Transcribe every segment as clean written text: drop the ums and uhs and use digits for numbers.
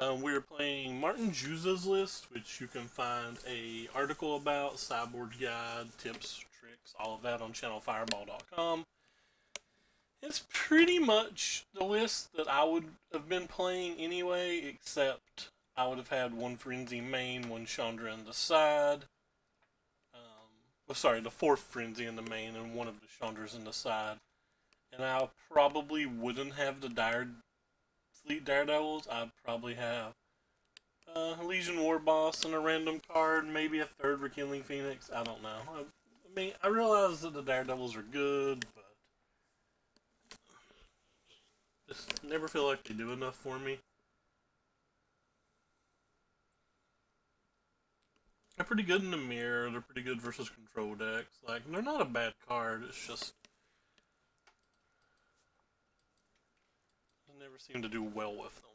We're playing Martin Juza's List, which you can find a article about, sideboard guide, tips, tricks, all of that on channelfireball.com. It's pretty much the list that I would have been playing anyway, except I would have had one Frenzy main, one Chandra in the side. Sorry, the fourth Frenzy in the main and one of the Chandras in the side. And I probably wouldn't have the Fleet Daredevils. I'd probably have Legion War Boss and a random card, maybe a third Rekindling Phoenix. I don't know. I mean, I realize that the Daredevils are good, but just never feel like they do enough for me. They're pretty good in the mirror. They're pretty good versus control decks. Like, they're not a bad card. It's just I never seem to do well with them.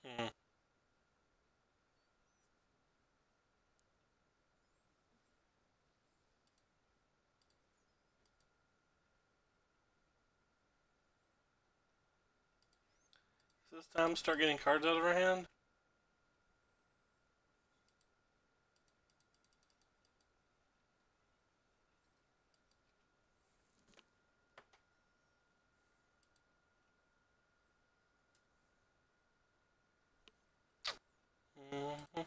Hmm. Is this time to start getting cards out of our hand? Mm-hmm.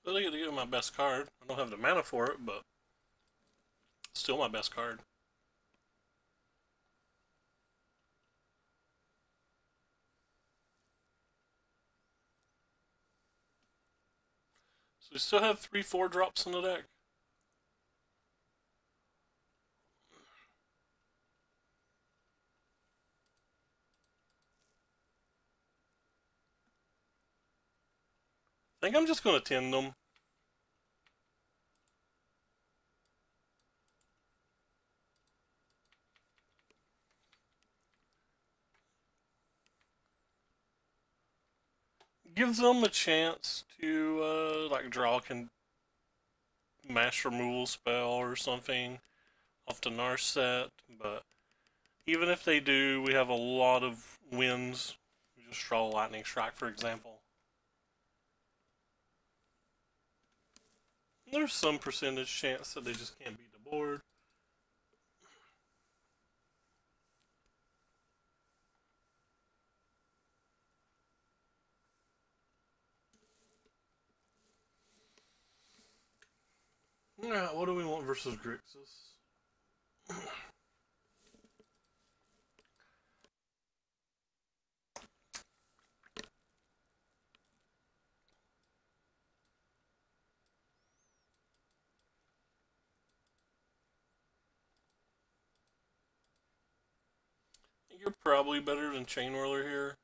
But I get to get my best card. I don't have the mana for it, but still my best card. So we still have 3/4 drops in the deck. I think I'm just going to tend them. Gives them a chance to like draw a mass removal spell or something off the Narset, but even if they do, we have a lot of wins. We just draw a Lightning Strike, for example. There's some percentage chance that they just can't beat the board. Alright, what do we want versus Grixis? You're probably better than Chain Whirler here.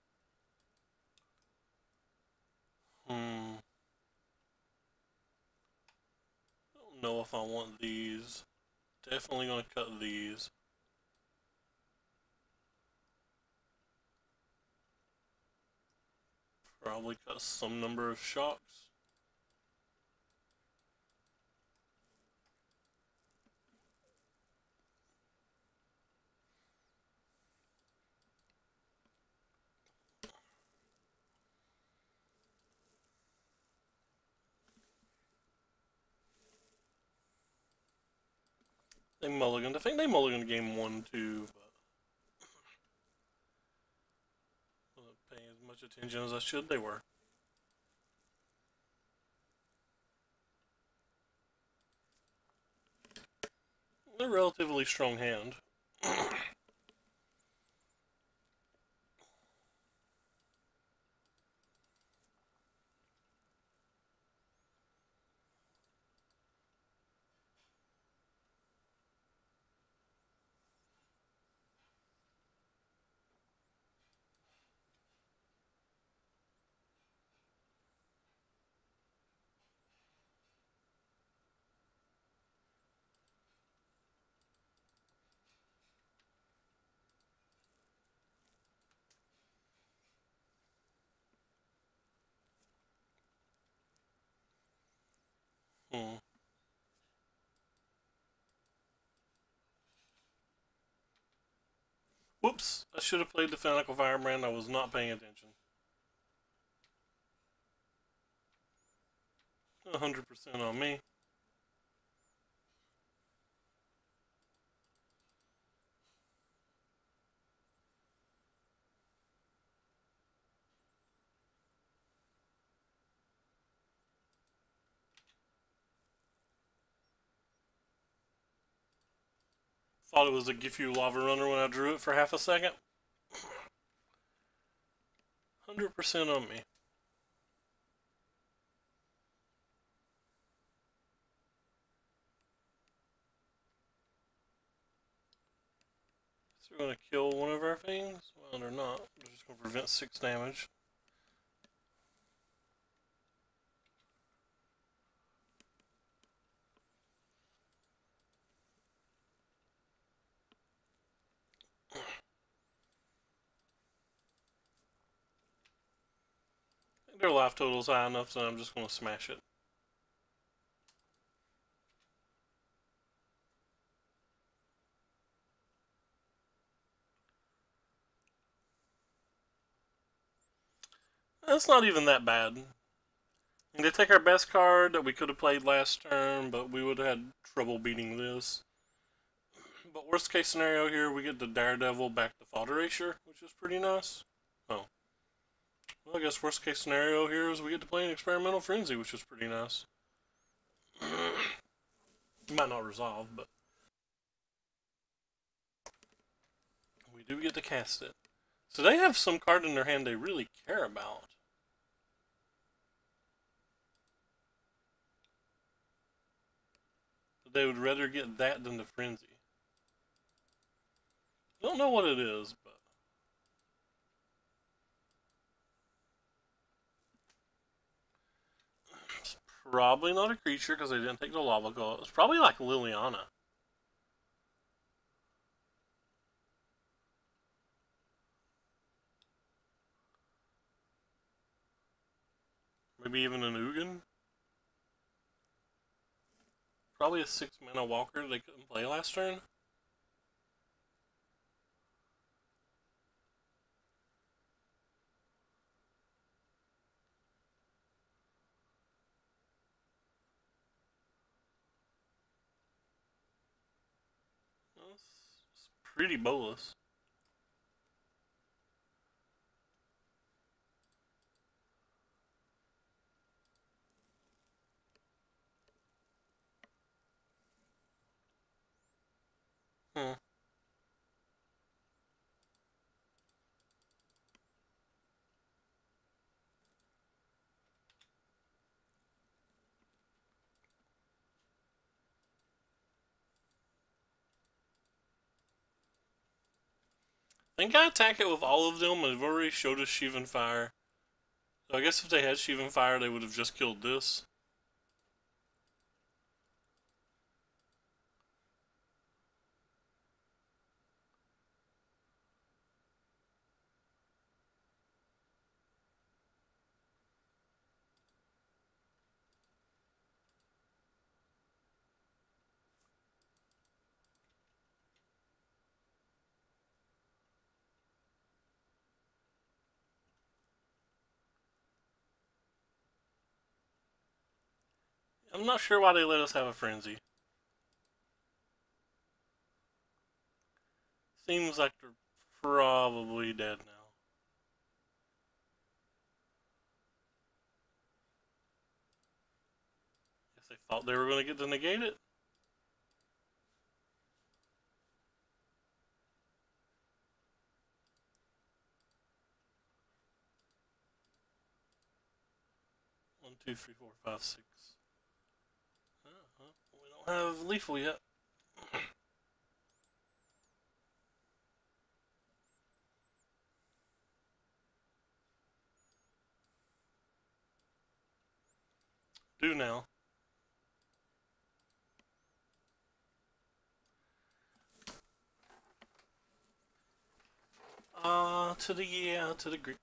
Hmm. I don't know if I want these. Definitely gonna cut these. Probably cut some number of shocks. They mulliganed. I think they mulliganed game 1 too, but wasn't paying as much attention as I should. They were. They're a relatively strong hand. Hmm. Whoops! I should have played the Fennec Firebrand. I was not paying attention. 100% on me. Thought it was a Gifu Lava Runner when I drew it for half a second. 100% on me. So we're going to kill one of our things? Well, they're not. They're just going to prevent 6 damage. Their life total's high enough, so I'm just going to smash it. That's not even that bad. They take our best card that we could have played last turn, but we would have had trouble beating this. But worst case scenario here, we get the Daredevil back to Thought Erasure, which is pretty nice. Oh. Well, I guess worst case scenario here is we get to play an Experimental Frenzy, which is pretty nice. Might not resolve, but we do get to cast it. So they have some card in their hand they really care about. But they would rather get that than the Frenzy. Don't know what it is, but it's probably not a creature because they didn't take the Lava Claw. It's probably like Liliana. Maybe even an Ugin. Probably a 6-mana walker they couldn't play last turn. That's pretty bolus. Hmm. I think I attack it with all of them. They've already showed us Shivan Fire. So I guess if they had Shivan Fire, they would have just killed this. I'm not sure why they let us have a Frenzy. Seems like they're probably dead now. Guess they thought they were going to get to negate it. One, two, three, four, five, six. We don't have lethal yet. Do now. To the Grixis. Yeah, the Grixis.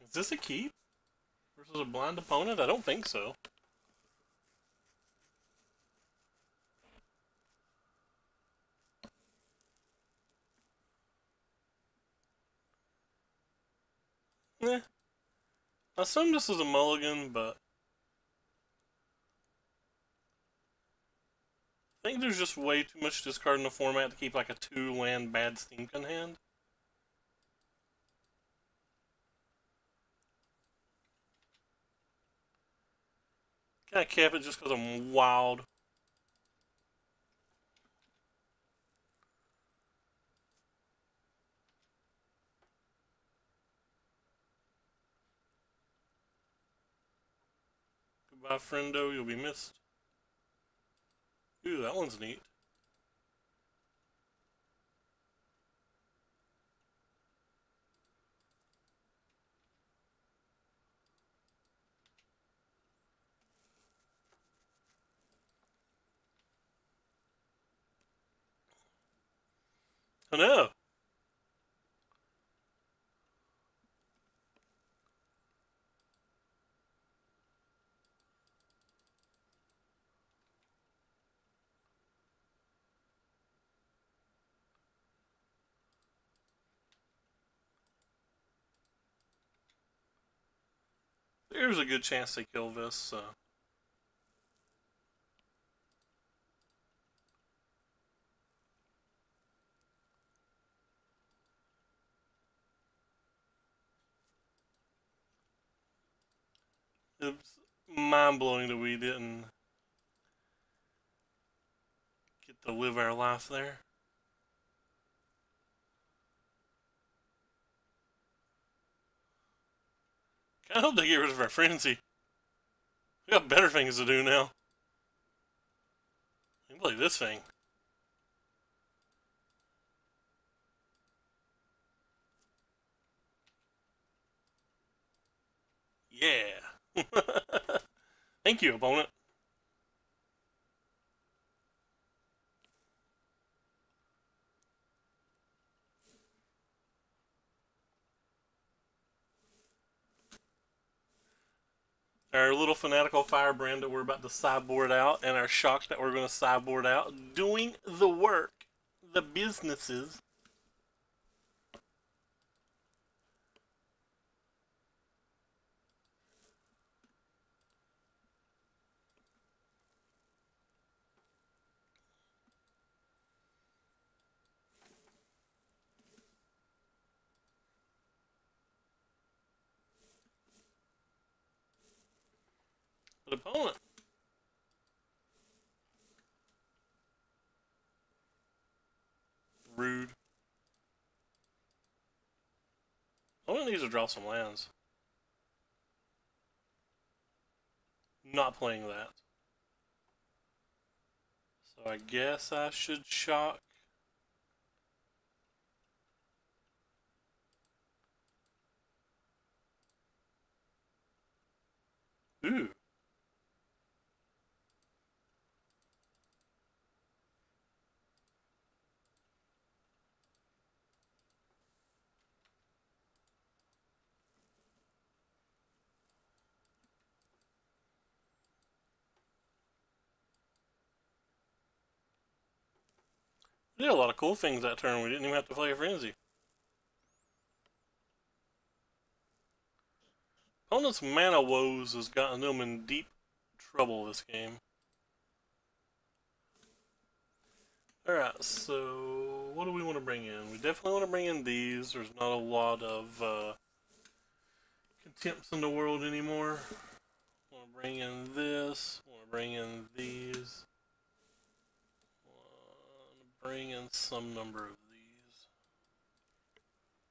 Is this a keep? Versus a blind opponent? I don't think so. Eh. I assume this is a mulligan, but I think there's just way too much discard in the format to keep like a 2-land bad Steamkin hand. Can I cap it just because I'm wild? Goodbye, friendo, you'll be missed. Ooh, that one's neat. Oh no! There's a good chance they kill this, so. It's mind-blowing that we didn't get to live our life there. I hope they get rid of our frenzy. We got better things to do now. We can play this thing. Yeah. Thank you, opponent. Our little fanatical firebrand that we're about to sideboard out, and our shock that we're going to sideboard out, doing the work, the businesses. The opponent. Rude. Oh, Opponent needs to draw some lands. Not playing that. So I guess I should shock. Ooh. We did a lot of cool things that turn. We didn't even have to play a frenzy. Opponent's mana woes has gotten them in deep trouble this game. Alright, so what do we want to bring in? We definitely want to bring in these. There's not a lot of contempts in the world anymore. Want to bring in this. Want to bring in these. Want to bring in some number of these.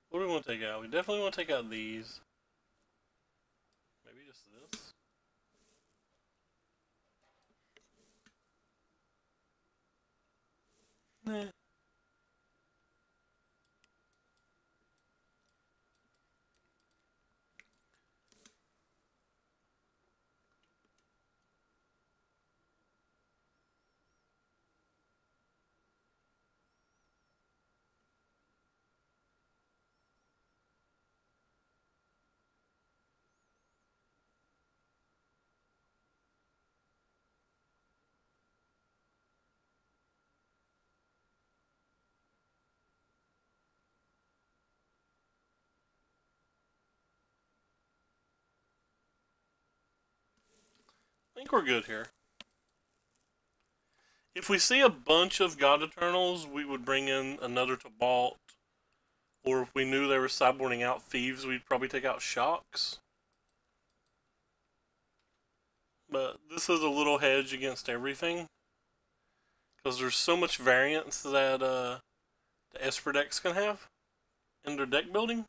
What do we want to take out? We definitely want to take out these. Maybe just this. Nah. I think we're good here. If we see a bunch of God Eternals, we would bring in another Tibalt. Or if we knew they were sideboarding out Thieves, we'd probably take out Shocks. But this is a little hedge against everything. Because there's so much variance that the Esper decks can have in their deck building.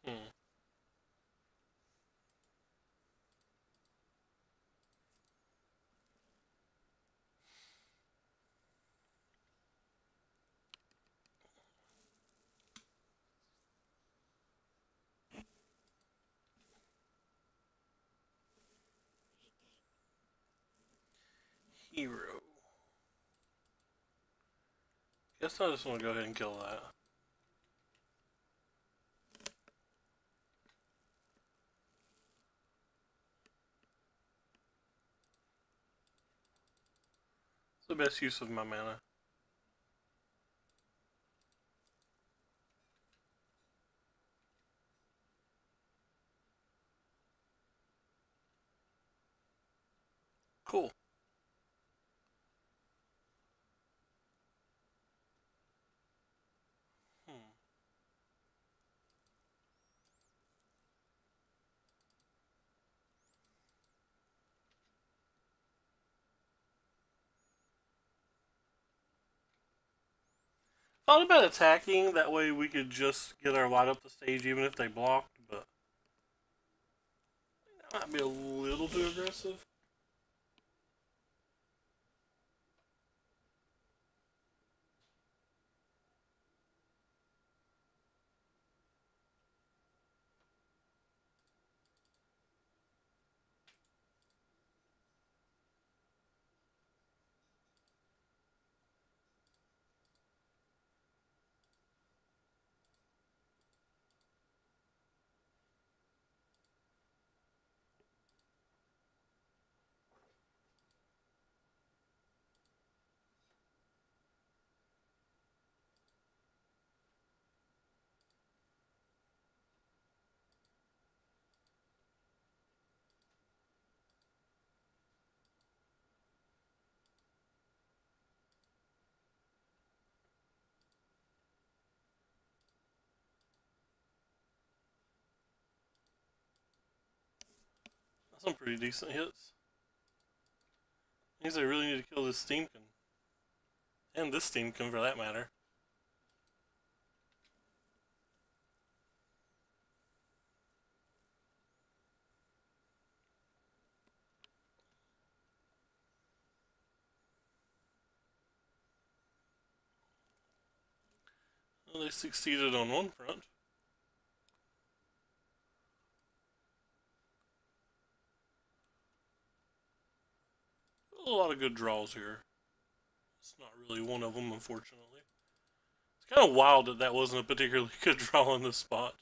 Hmm. Hero. Guess I just want to go ahead and kill that. It's the best use of my mana. Cool. Hmm. Thought about attacking, that way we could just get our light up the stage even if they blocked, but that might be a little too aggressive. some pretty decent hits. Means I really need to kill this Steamkin. And this Steamkin for that matter. Well, they succeeded on one front. A lot of good draws here. It's not really one of them, unfortunately. It's kind of wild that that wasn't a particularly good draw in this spot.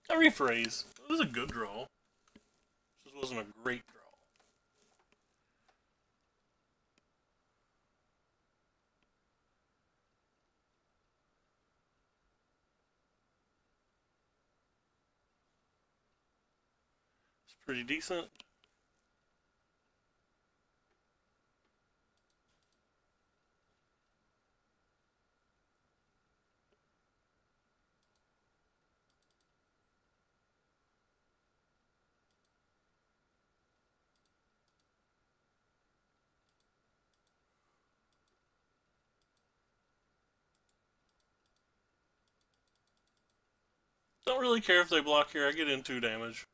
I rephrase. It was a good draw. It just wasn't a great draw. It's pretty decent. Don't really care if they block here. I get in 2 damage.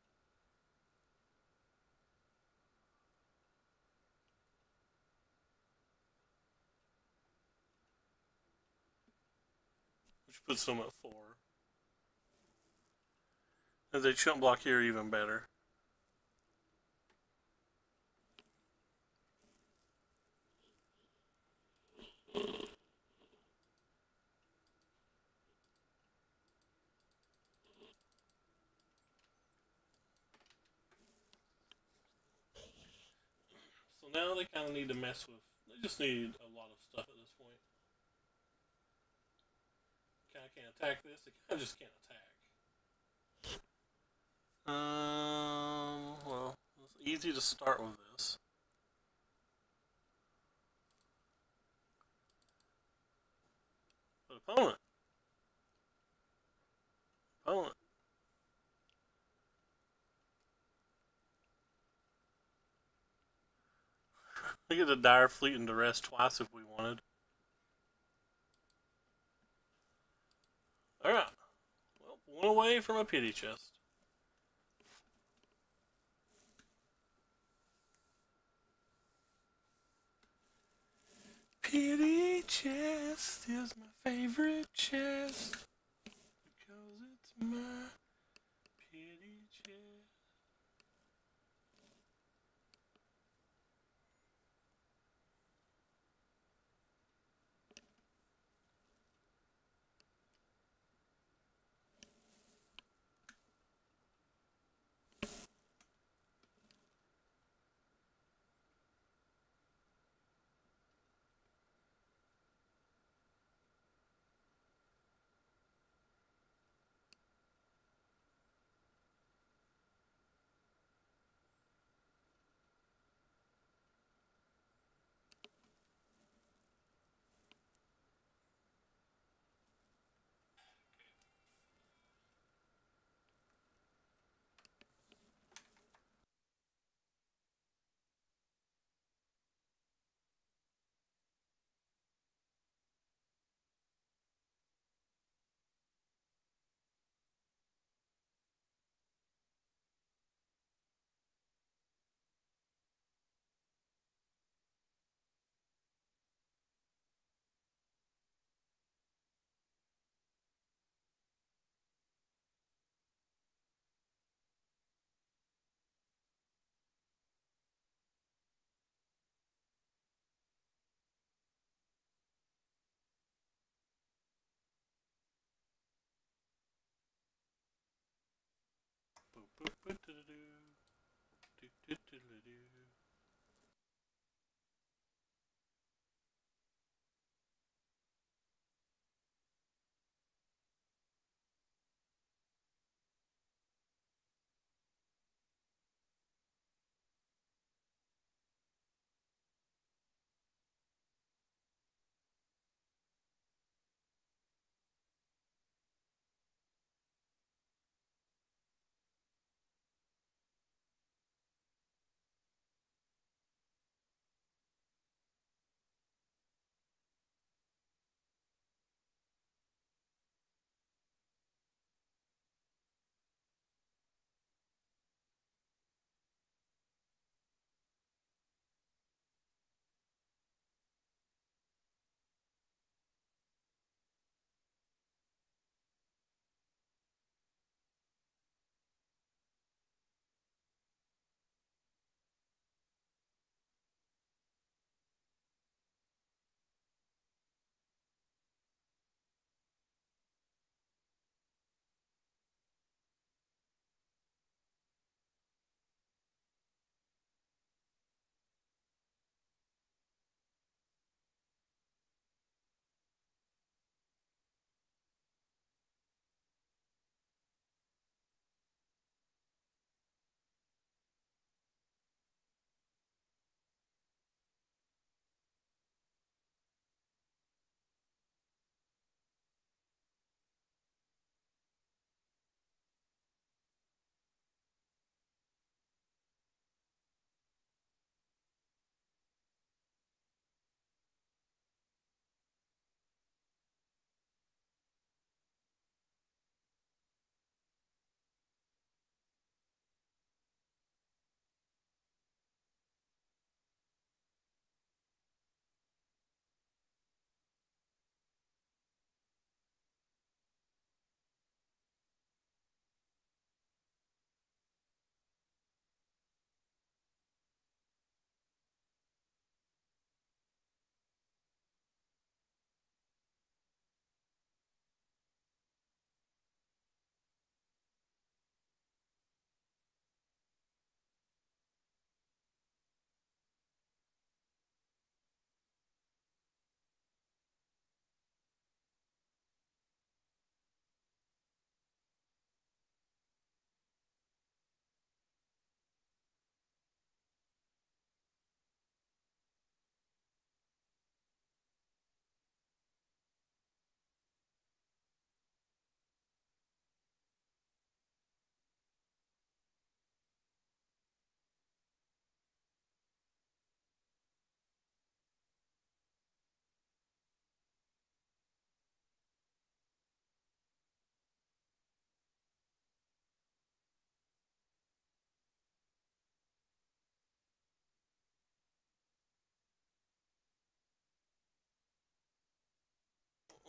Which puts them at 4. If they chump block here, even better. So now they kind of need to mess with. They just need a lot of stuff at this point. Kind of can't attack this. They kind of just can't attack. Well, it's easy to start with this. But opponent. Opponent. We get the Dire Fleet into rest twice if we wanted. Alright. Well, one away from a pity chest. Pity chest is my favorite chest because it's my pity chest.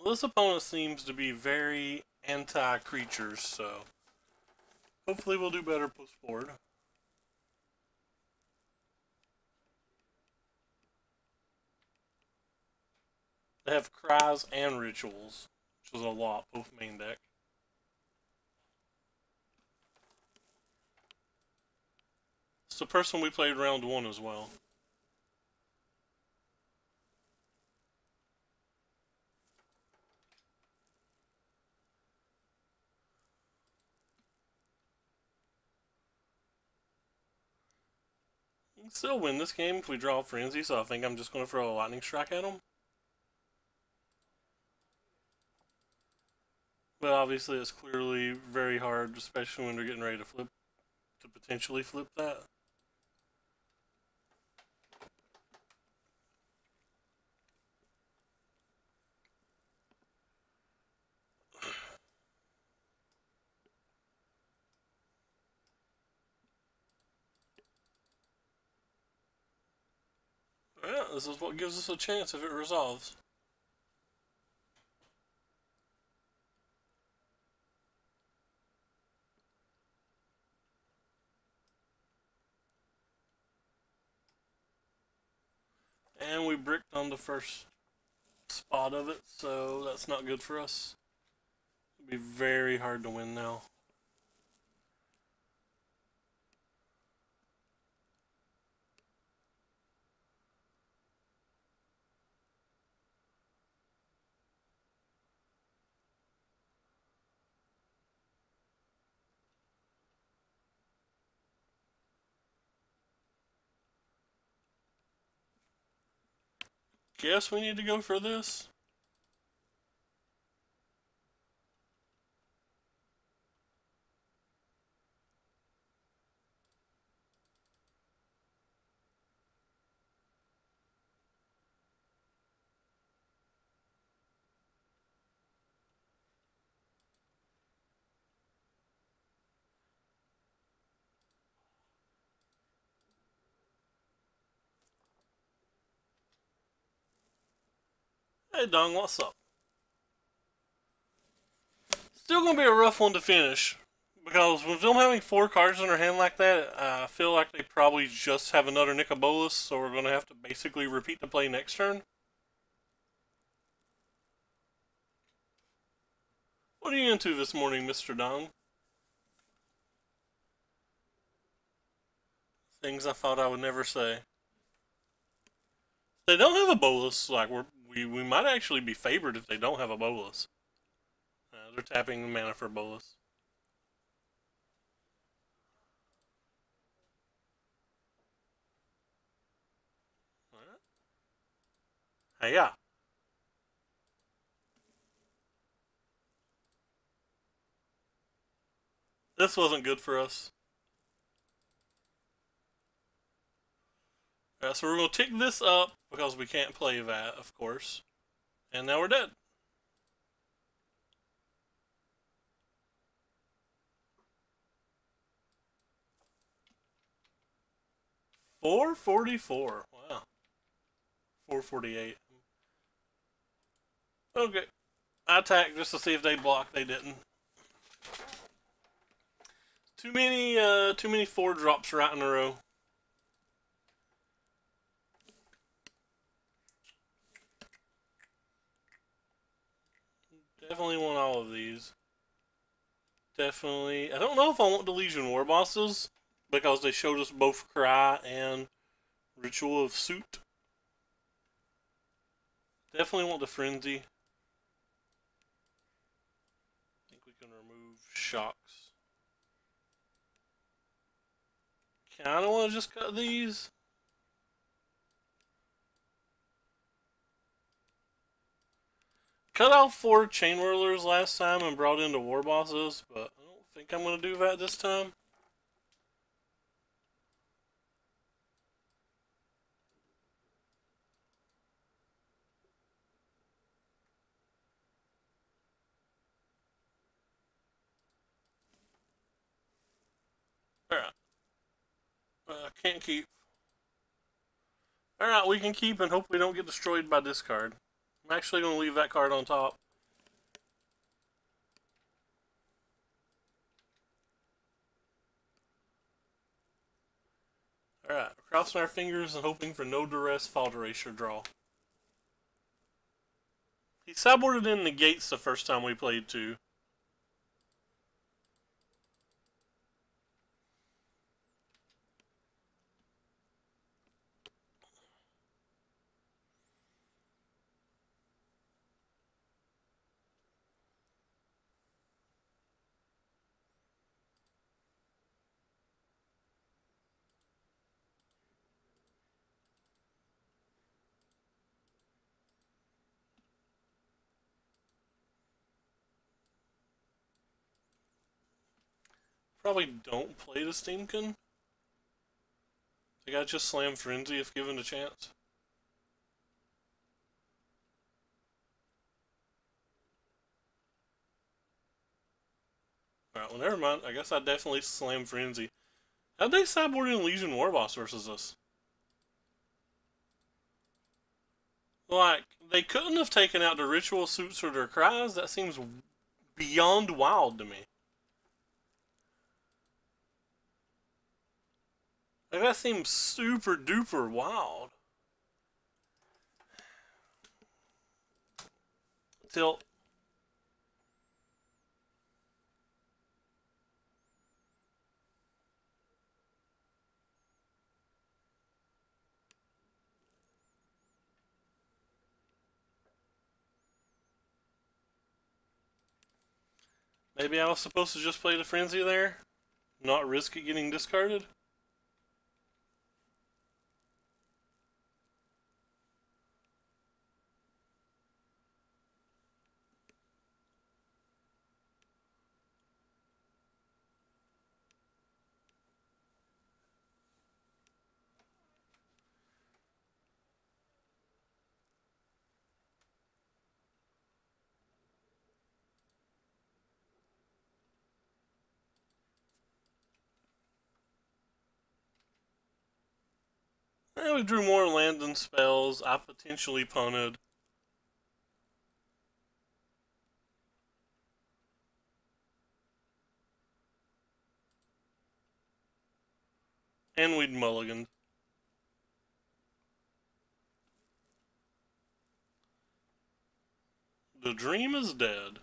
Well, this opponent seems to be very anti-creatures, so hopefully we'll do better post-board. They have cries and rituals, which is a lot, both main deck. It's the person we played round 1 as well. We can still win this game if we draw a Frenzy, so I think I'm just going to throw a Lightning Strike at them. But obviously it's clearly very hard, especially when they're getting ready to flip, to potentially flip that. Yeah, this is what gives us a chance if it resolves. And we bricked on the first spot of it, so that's not good for us. It'll be very hard to win now. Guess we need to go for this. Hey Dong, what's up? Still gonna be a rough one to finish. Because with them having 4 cards in their hand like that, I feel like they probably just have another Nicol Bolas, so we're going to have to basically repeat the play next turn. What are you into this morning, Mr. Dong? Things I thought I would never say. They don't have a Bolas, like we might actually be favored if they don't have a Bolas. They're tapping mana for Bolas. Hey, yeah. This wasn't good for us. So we're going to tick this up because we can't play that, of course. And now we're dead. $4.44. Wow. 4.48. Okay. I attacked just to see if they blocked. They didn't. Too many 4 drops right in a row. Definitely want all of these. Definitely. I don't know if I want the Legion War Bosses because they showed us both Cry and Ritual of Suit. Definitely want the Frenzy. I think we can remove Shocks. Kinda want to just cut these. Cut out 4 Chain Whirlers last time and brought into War Bosses, but I don't think I'm going to do that this time. Alright. Can't keep. Alright, we can keep and hope we don't get destroyed by this card. I'm actually going to leave that card on top. Alright, crossing our fingers and hoping for no duress fault erasure draw. He sideboarded in negates the first time we played too. Probably don't play the Steamkin. I think I'd just slam Frenzy if given a chance. Alright, well never mind. I guess I'd definitely slam Frenzy. How'd they sideboard in Legion Warboss versus us? Like, they couldn't have taken out the Ritual Suits or their Cries? That seems beyond wild to me. Like, that seems super duper wild. Tilt. Maybe I was supposed to just play the Frenzy there? Not risk it getting discarded? We drew more land than spells. I potentially punted. And we'd mulliganed. The dream is dead.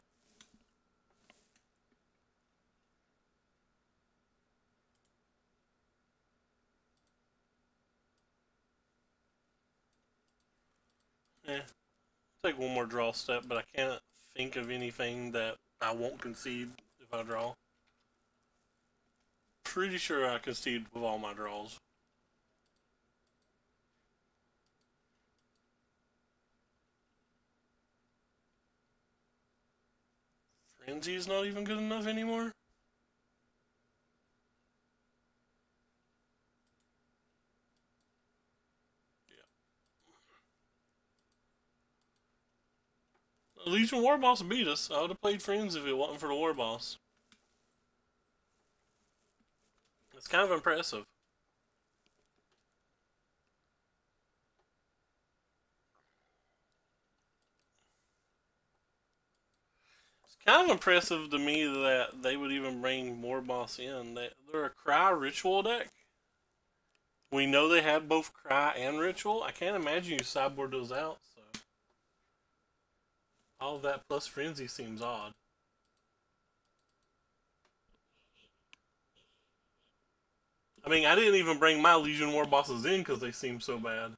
Take one more draw step, but I can't think of anything that I won't concede if I draw. Pretty sure I concede with all my draws. Frenzy is not even good enough anymore? Yeah. Legion Warboss beat us. I would have played Frenzy if it wasn't for the Warboss. It's kind of impressive. Kind of impressive to me that they would even bring Warboss in. They're a Cry Ritual deck. We know they have both Cry and Ritual. I can't imagine you sideboard those out, so all of that plus Frenzy seems odd. I mean, I didn't even bring my Legion Warbosses in because they seem so bad.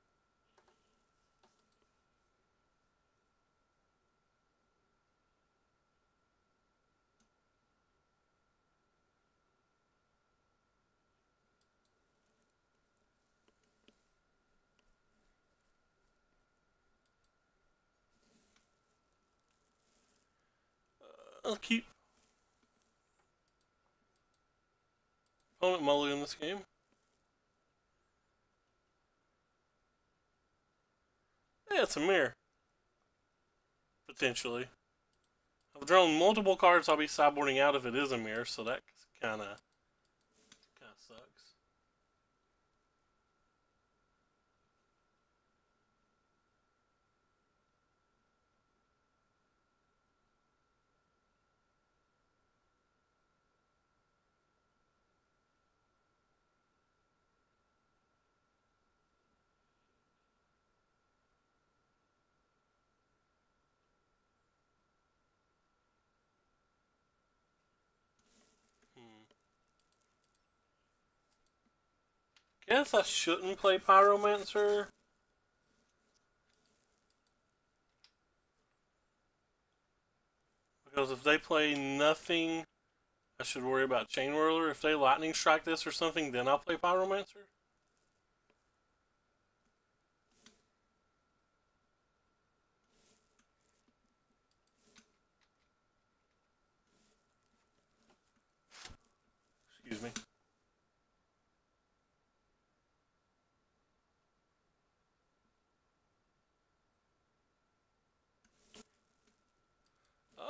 I'll keep opponent mulligan this game. Yeah, it's a mirror. Potentially. I've drawn multiple cards I'll be sideboarding out if it is a mirror, so that kinda sucks. guess I shouldn't play Pyromancer. Because if they play nothing, I should worry about Chain Whirler. If they Lightning Strike this or something, then I'll play Pyromancer. Excuse me.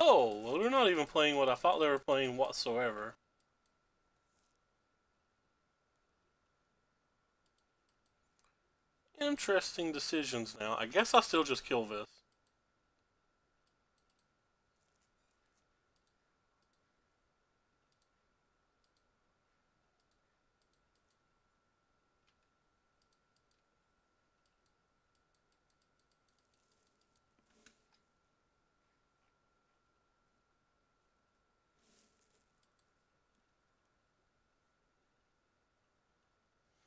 Oh, well, they're not even playing what I thought they were playing whatsoever. Interesting decisions now. I guess I'll still just kill this.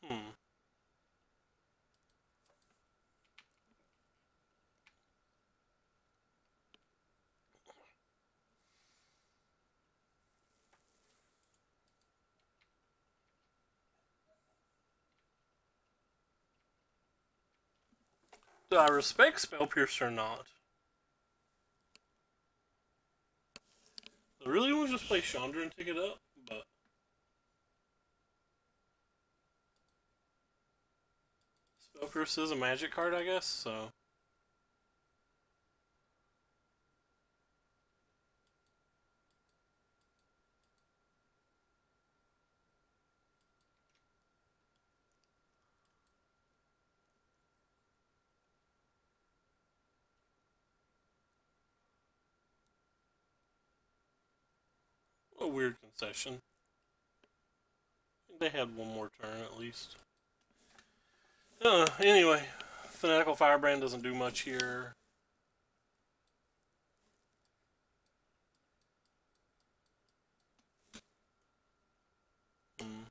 Hmm. Do I respect Spell Piercer or not? I really want to just play Chandra and take it up, but Spell Piercer is a magic card, I guess, so. A weird concession. I think they had one more turn at least. Anyway, Fanatical Firebrand doesn't do much here. Hmm.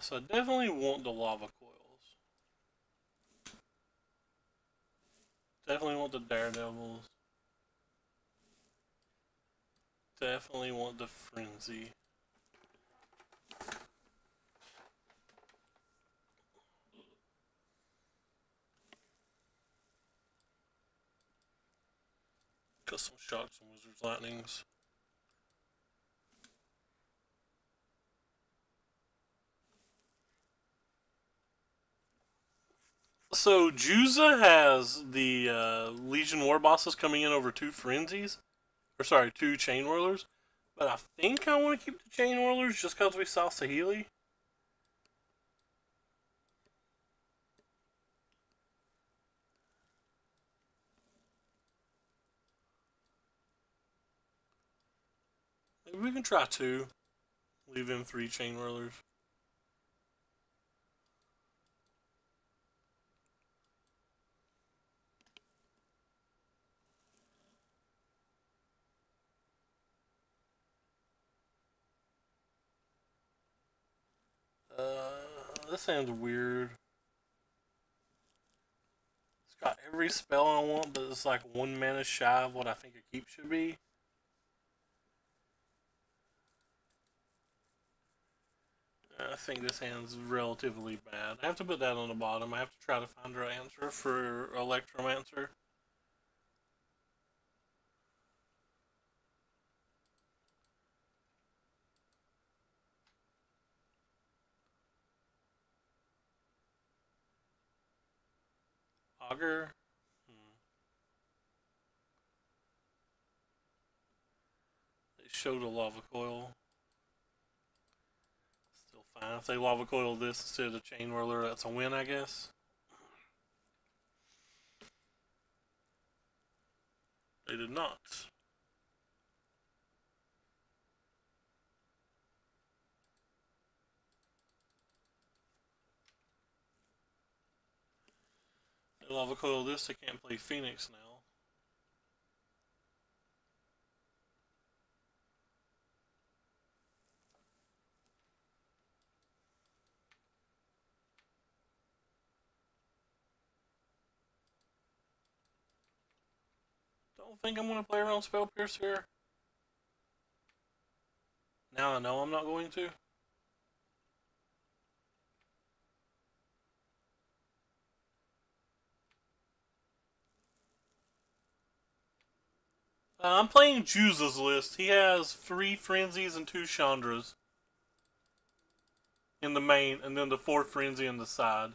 So I definitely want the Lava Coils. Definitely want the Daredevils. Definitely want the Frenzy. Custom Shocks and Wizard's Lightnings. So Juza has the Legion War bosses coming in over 2 Frenzies. Or sorry, 2 Chain Whirlers. But I think I want to keep the Chain Whirlers just because we saw Saheeli. Maybe we can try 2. Leave in 3 Chain Whirlers. This sounds weird. It's got every spell I want, but it's like 1 mana shy of what I think a keep should be. I think this hand's relatively bad. I have to put that on the bottom. I have to try to find her answer for Electromancer. Augur. They showed a Lava Coil. Still fine. If they Lava Coil this instead of Chain Whirler, that's a win, I guess. They did not. Lava Coil this, I can't play Phoenix now. Don't think I'm going to play around Spell Pierce here. Now I know I'm not going to. I'm playing Juza's list. He has 3 Frenzies and 2 Chandras in the main, and then the 4th Frenzy in the side.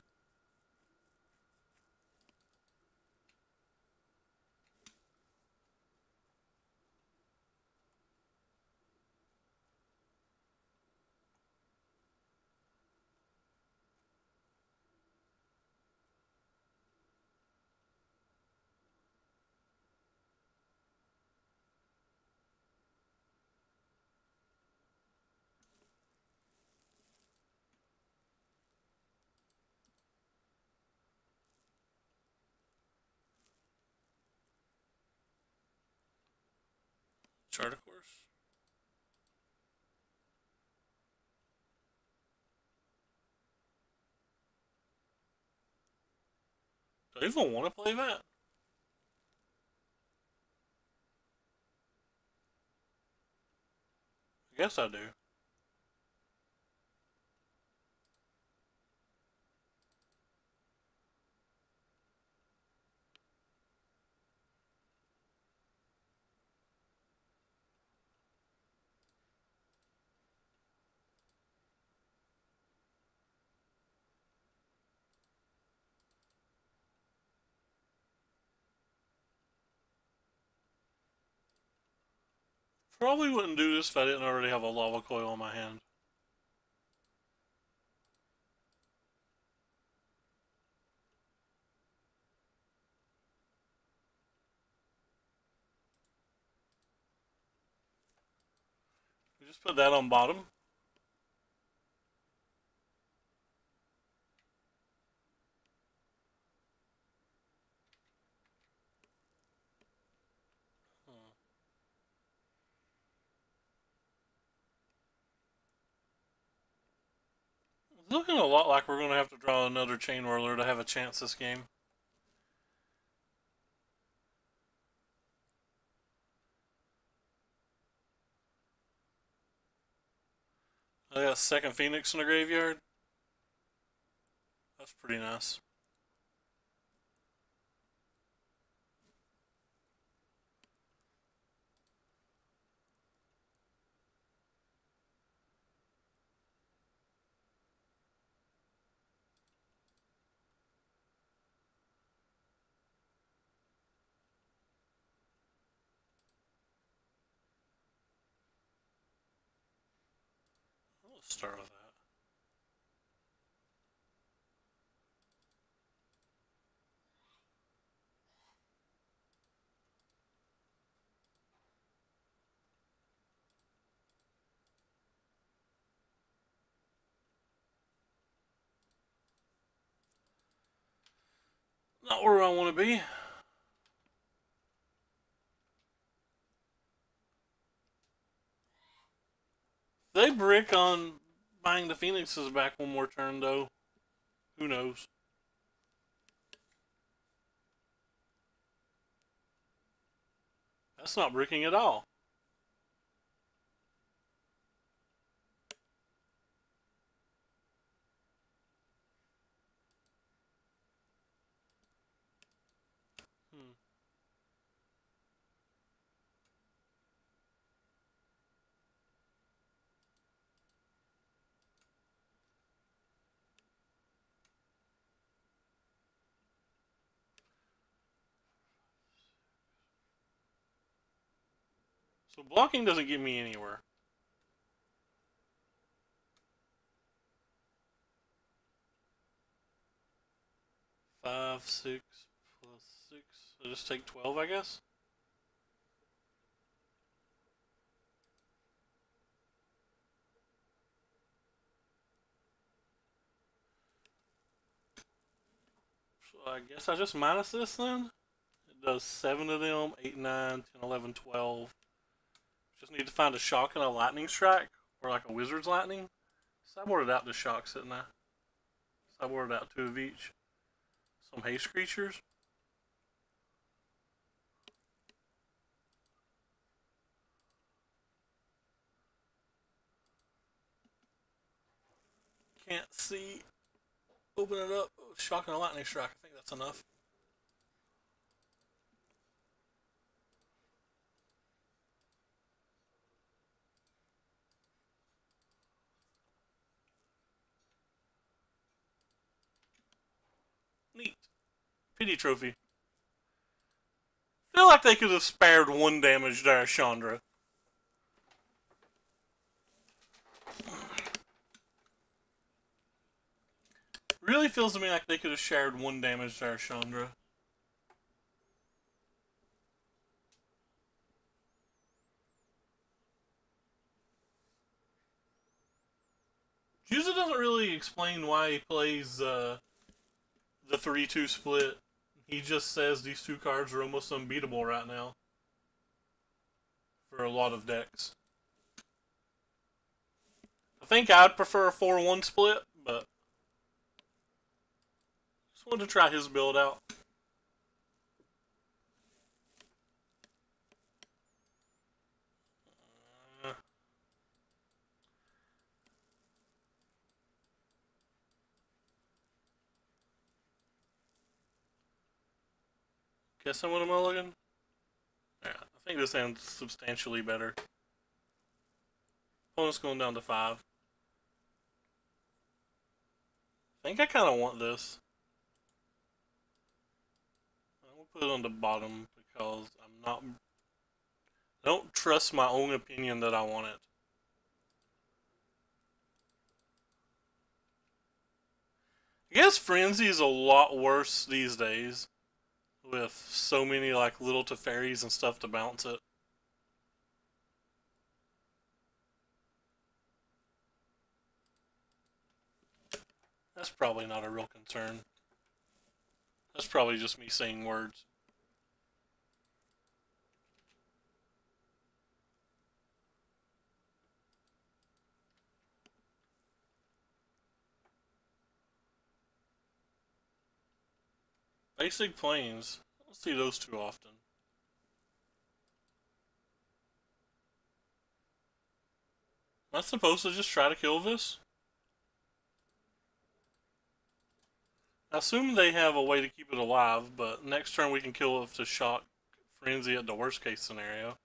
Chart, of course. Do I even want to play that? I guess I do. Probably wouldn't do this if I didn't already have a Lava Coil in my hand. We just put that on bottom. It's looking a lot like we're going to have to draw another Chain Whirler to have a chance this game. I got 2nd Phoenix in the graveyard. That's pretty nice. Let's start with that. Not where I want to be. They brick on buying the Phoenixes back one more turn, though. Who knows? That's not bricking at all. Hmm. So blocking doesn't get me anywhere. 5, 6, plus 6. So just take 12, I guess? I guess I just minus this then. It does 7 of them, 8, 9, 10, 11, 12. Just need to find a shock and a lightning strike, or like a wizard's lightning. Sideboarded out the shocks, didn't I? Sideboarded out 2 of each. Some haste creatures. Can't see. Open it up. Shock and a lightning strike. I think that's enough. Neat. Pity trophy. Feel like they could have spared 1 damage there, Chandra. Really feels to me like they could have shared 1 damage there, Chandra. Juza doesn't really explain why he plays the 3-2 split. He just says these 2 cards are almost unbeatable right now. For a lot of decks. I think I'd prefer a 4-1 split, but just wanted to try his build out. Guessing what am I looking? Yeah, I think this ends substantially better. Opponent's going down to 5. I think I kind of want this. I'm going to put it on the bottom because I don't trust my own opinion that I want it. I guess Frenzy is a lot worse these days. With so many like little Teferis and stuff to bounce it. That's probably not a real concern. That's probably just me saying words. Basic planes. I don't see those too often. Am I supposed to just try to kill this? I assume they have a way to keep it alive, but next turn we can kill it to shock Frenzy at the worst case scenario.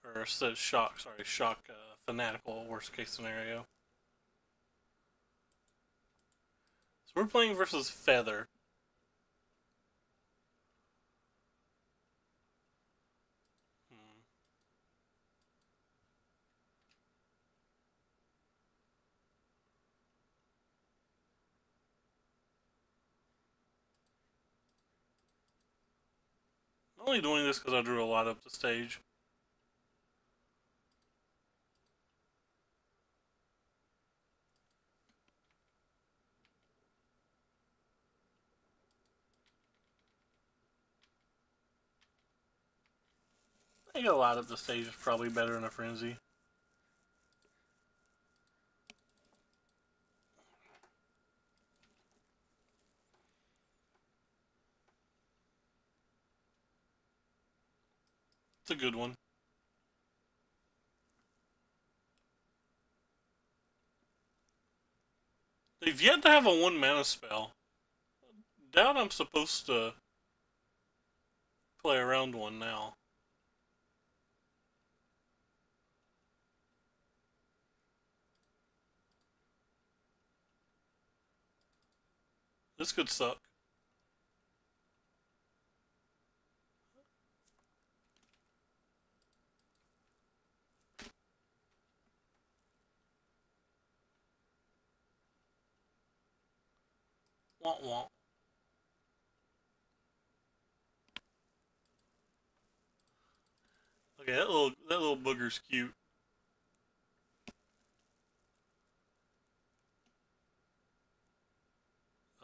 Or said shock, sorry, shock Fanatical worst case scenario. So we're playing versus Feather. I'm only doing this because I drew a lot up the stage. I think a lot up the stage is probably better than a Frenzy. It's a good one. They've yet to have a 1 mana spell. Doubt I'm supposed to play around one now. This could suck. Womp womp. Okay, that little booger's cute.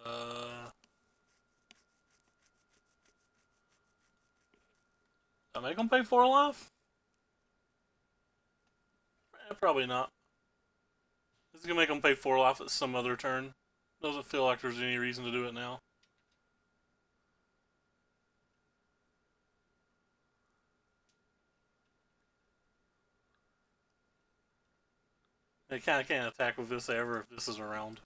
Uh, Did I make them pay 4 life? Probably not. This is gonna make them pay 4 life at some other turn. Doesn't feel like there's any reason to do it now. They kind of can't attack with this ever if this is around.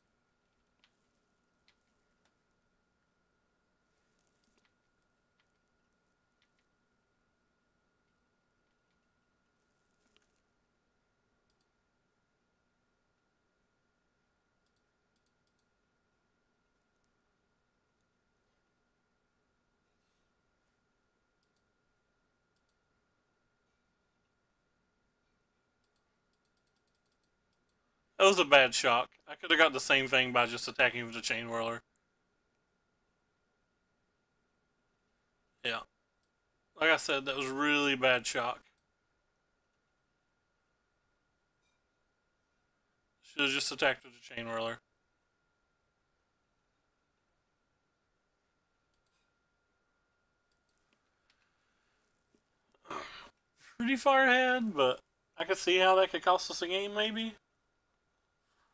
That was a bad shock. I could have got the same thing by just attacking with the Chain Whirler. Yeah. Like I said, that was really bad shock. Should have just attacked with the Chain Whirler. Pretty far ahead, but I could see how that could cost us a game, maybe.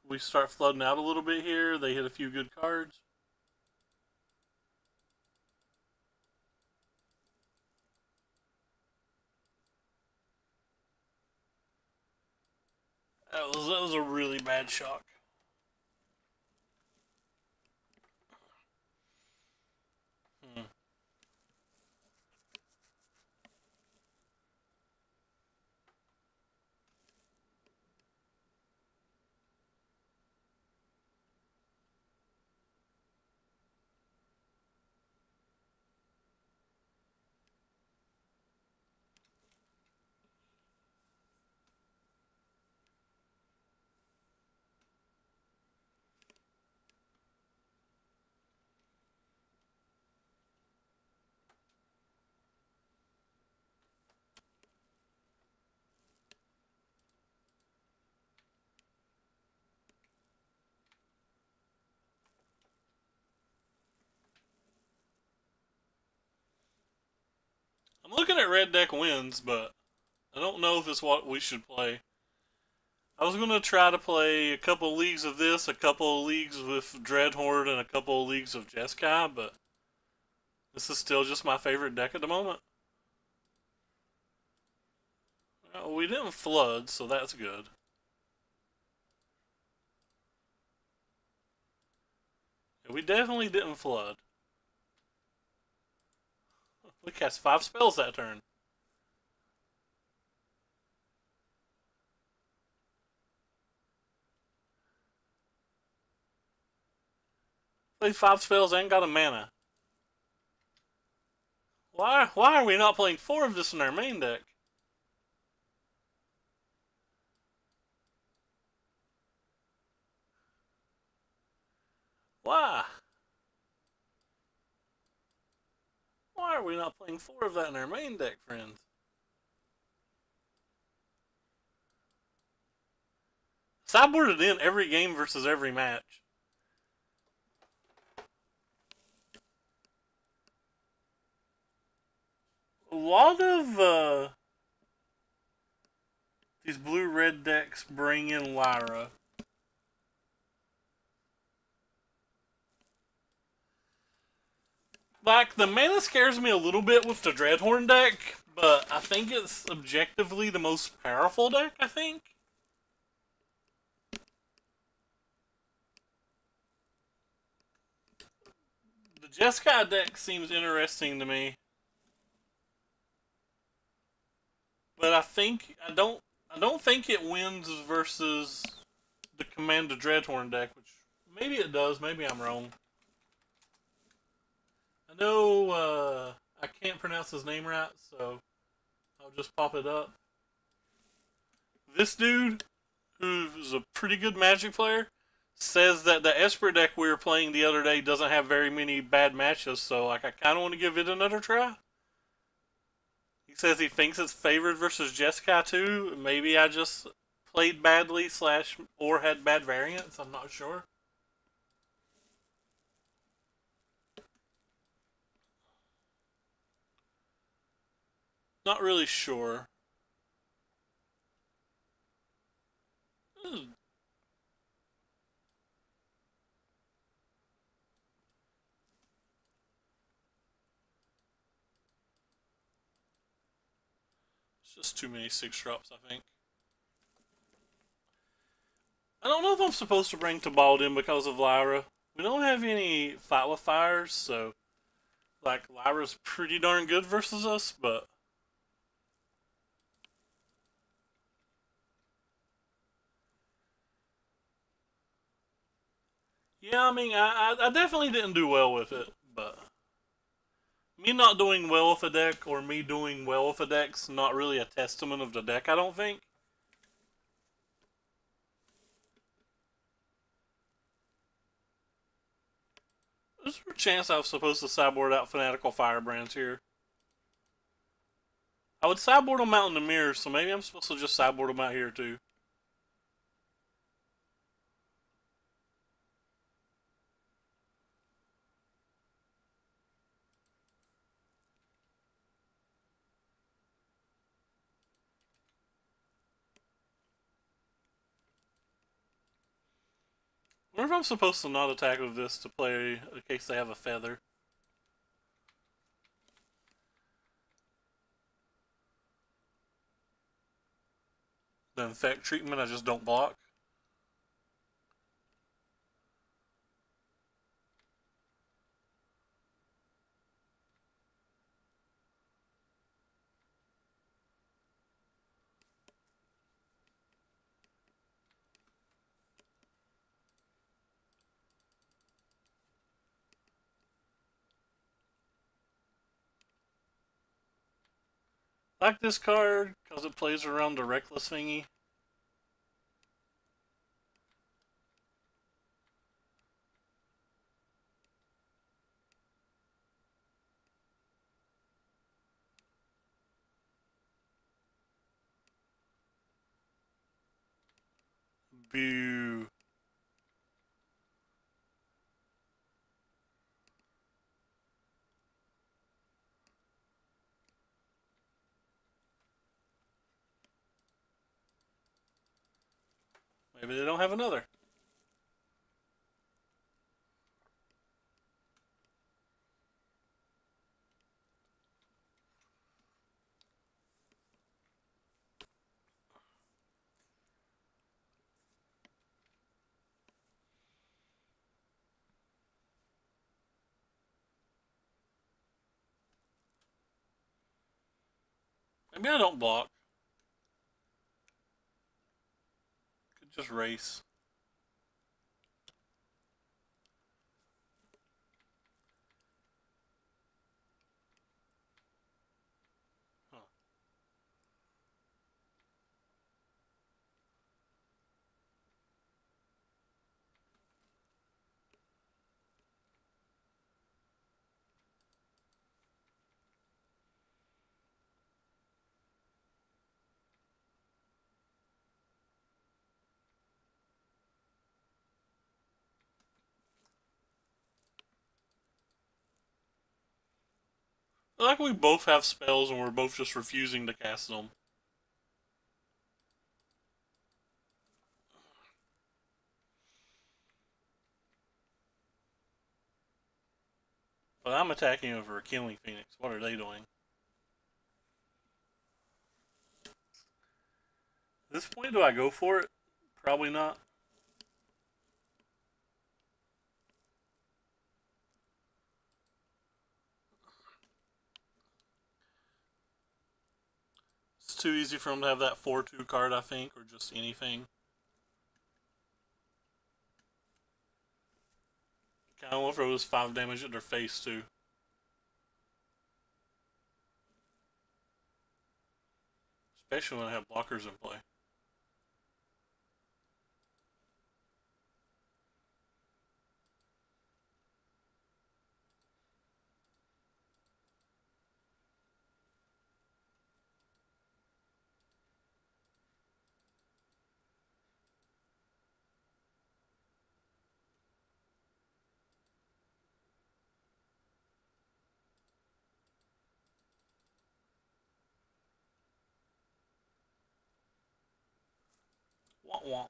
We start flooding out a little bit here. They hit a few good cards. That was a really bad shock. I'm looking at red deck wins, but I don't know if it's what we should play. I was going to try to play a couple leagues of this, a couple leagues with Dreadhorde, and a couple leagues of Jeskai, but this is still just my favorite deck at the moment. Well, we didn't flood, so that's good. Yeah, we definitely didn't flood. We cast 5 spells that turn. Played 5 spells and got a mana. Why are we not playing 4 of this in our main deck? Why? Why are we not playing 4 of that in our main deck, friends? Sideboarded in every game versus every match. A lot of these blue-red decks bring in Lyra. Like, the mana scares me a little bit with the Dreadhorde deck, but I think it's objectively the most powerful deck, I think. The Jeskai deck seems interesting to me. But I don't think it wins versus the Commander Dreadhorde deck, which maybe it does, maybe I'm wrong. I know I can't pronounce his name right, so I'll just pop it up. This dude, who's a pretty good Magic player, says that the Esper deck we were playing the other day doesn't have very many bad matches, so like I kind of want to give it another try. He says he thinks it's favored versus Jeskai too. Maybe I just played badly / or had bad variants. I'm not sure. Not really sure. It's just too many 6-drops, I think. I don't know if I'm supposed to bring Tybalt in because of Lyra. We don't have any fight with fires, so like Lyra's pretty darn good versus us, but yeah, I mean, I definitely didn't do well with it, but me not doing well with a deck or me doing well with a deck's not really a testament of the deck, I don't think. There's a chance I was supposed to sideboard out Fanatical Firebrands here. I would sideboard them out in the mirror, so maybe I'm supposed to just sideboard them out here too. I wonder if I'm supposed to not attack with this to play in case they have a feather. The infect treatment, I just don't block. I like this card because it plays around the reckless thingy. Boo. Maybe they don't have another. Maybe I don't block. Could just race. Huh. I like we both have spells and we're both just refusing to cast them. But I'm attacking over a Killing Phoenix. What are they doing? At this point, do I go for it? Probably not. It's too easy for them to have that 4-2 card, I think, or just anything. Kind of want to throw this 5 damage at their face, too. Especially when I have blockers in play. Womp womp.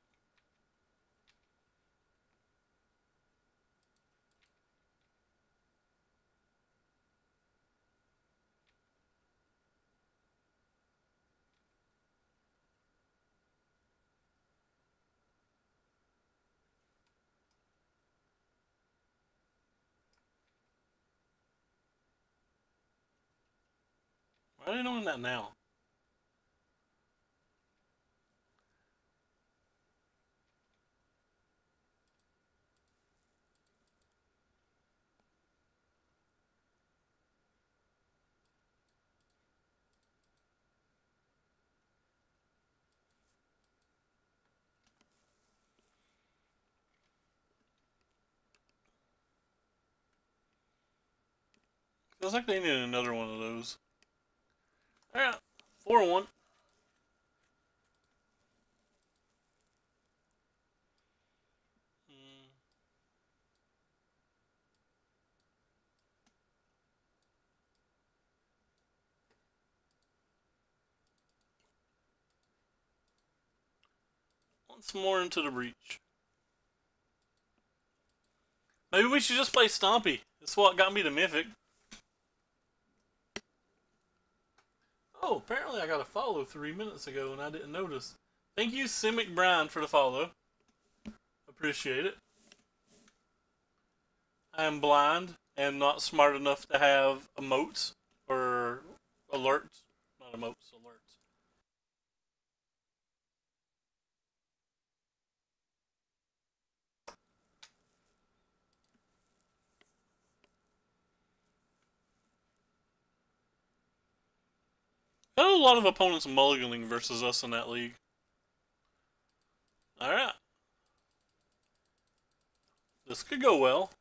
Why are they doing that now? Feels like they need another one of those. Alright, 4-1. Once more into the breach. Maybe we should just play Stompy. That's what got me to Mythic. Oh, apparently I got a follow 3 minutes ago and I didn't notice. Thank you, Simic Brian, for the follow. Appreciate it. I am blind and not smart enough to have emotes or alerts. Not emotes, alerts. Got a lot of opponents mulliganing versus us in that league. Alright. This could go well,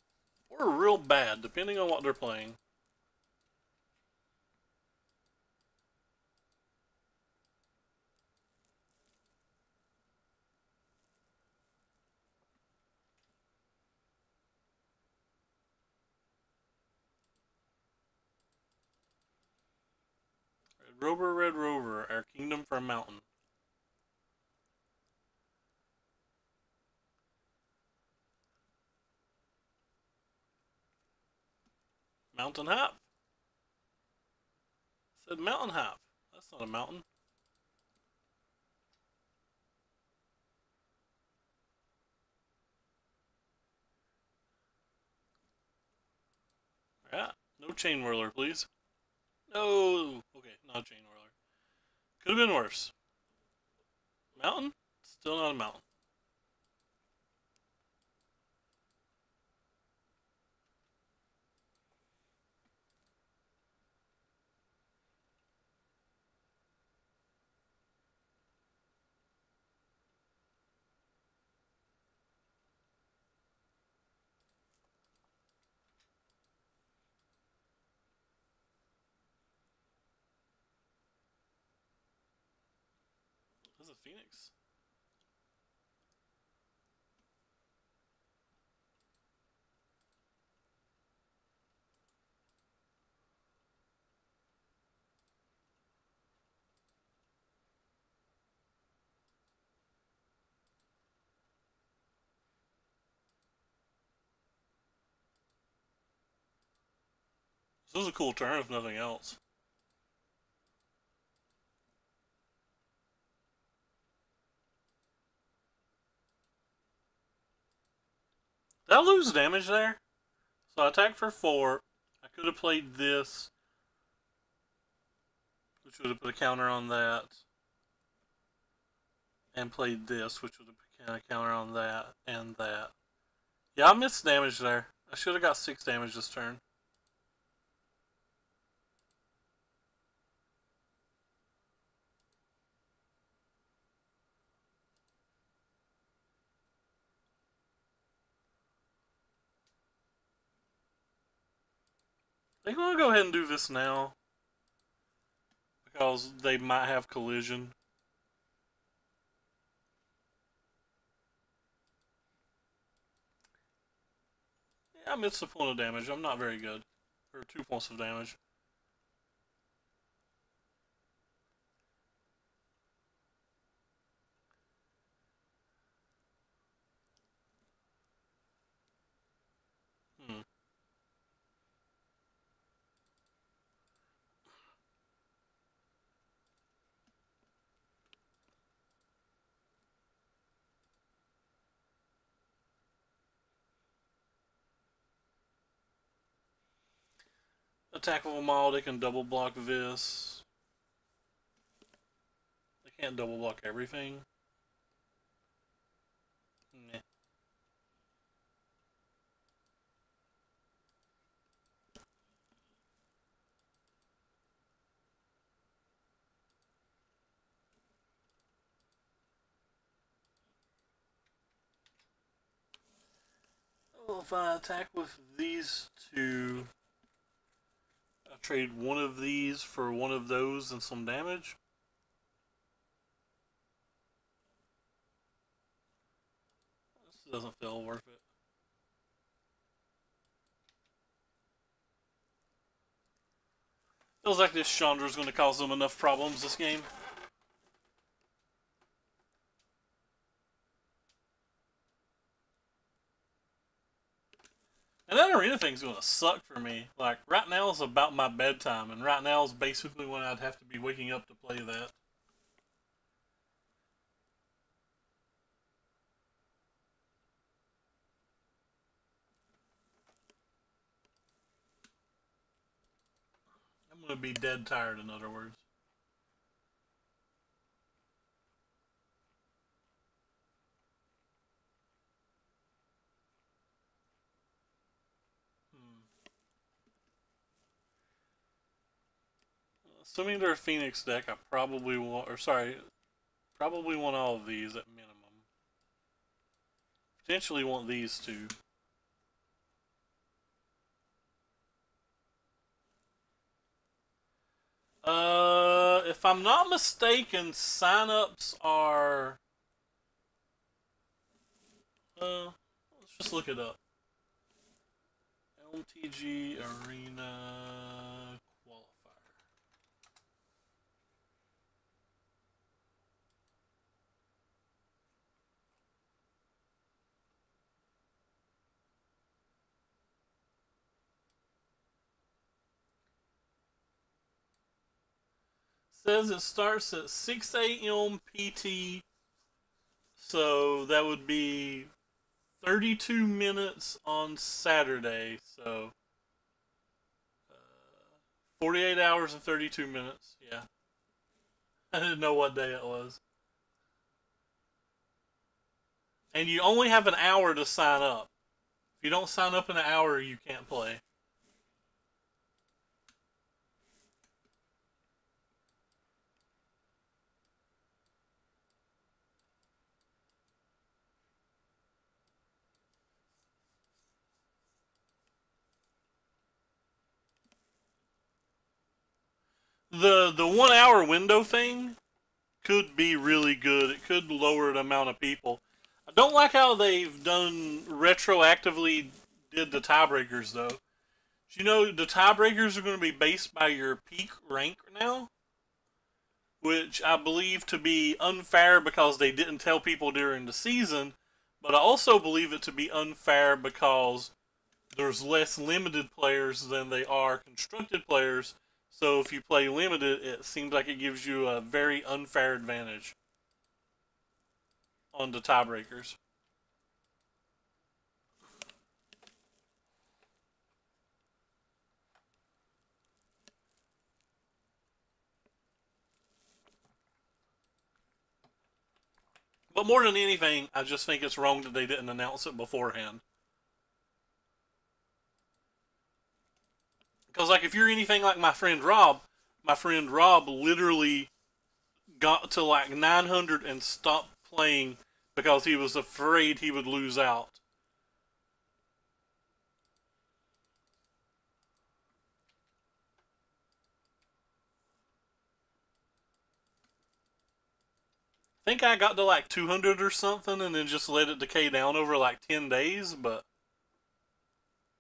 or real bad, depending on what they're playing. Red Rover, our kingdom for a mountain. Mountain Hop. Said Mountain Hop. That's not a mountain. Yeah. No chain whirler, please. No. Okay, not chain whirler. Could have been worse. Mountain? Still not a mountain. This is a Phoenix. This is a cool turn if nothing else. Did I lose damage there? So I attacked for 4. I could have played this, which would have put a counter on that. And played this, which would have put a counter on that and that. Yeah, I missed damage there. I should have got 6 damage this turn. I think I'm going to go ahead and do this now. Because they might have collision. Yeah, I missed a point of damage. I'm not very good. Or 2 points of damage. Attack of them all, they can double block this. They can't double block everything. Nah. Well, if I attack with these two, I trade one of these for one of those and some damage. This doesn't feel worth it. Feels like this Chandra is going to cause them enough problems this game. And that arena thing's going to suck for me. Like, right now is about my bedtime, and right now is basically when I'd have to be waking up to play that. I'm going to be dead tired, in other words. Assuming they're a Phoenix deck, I probably want, or sorry, probably want all of these at minimum. Potentially want these two. If I'm not mistaken, signups are. Let's just look it up. LTG Arena Qualifier. Says it starts at 6 a.m. PT, so that would be 32 minutes on Saturday, so 48 hours and 32 minutes, yeah. I didn't know what day it was. And you only have an hour to sign up. If you don't sign up in an hour, you can't play. The 1 hour window thing could be really good. It could lower the amount of people. I don't like how they've done retroactively did the tiebreakers though. You know the tiebreakers are going to be based by your peak rank now, which I believe to be unfair because they didn't tell people during the season, but I also believe it to be unfair because there's less limited players than they are constructed players. So if you play limited, it seems like it gives you a very unfair advantage on the tiebreakers. But more than anything, I just think it's wrong that they didn't announce it beforehand. Because, like, if you're anything like my friend Rob literally got to like 900 and stopped playing because he was afraid he would lose out. I think I got to like 200 or something and then just let it decay down over like 10 days, but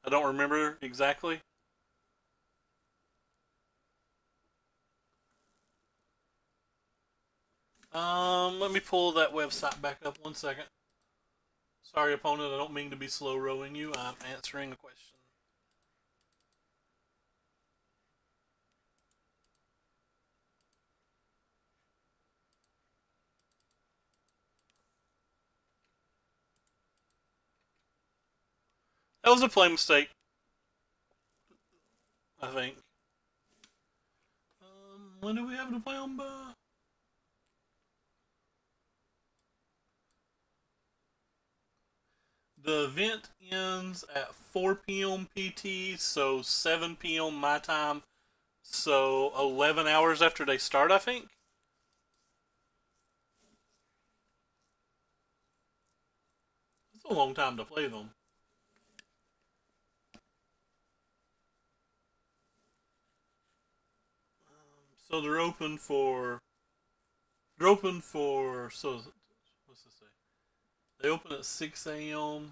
I don't remember exactly. Let me pull that website back up 1 second. Sorry, opponent, I don't mean to be slow rowing you. I'm answering a question. That was a play mistake, I think. When do we have to play them by? The event ends at 4 p.m. PT, so 7 p.m. my time, so 11 hours after they start, I think. It's a long time to play them. So they're open for. So what's this say? They open at 6 a.m.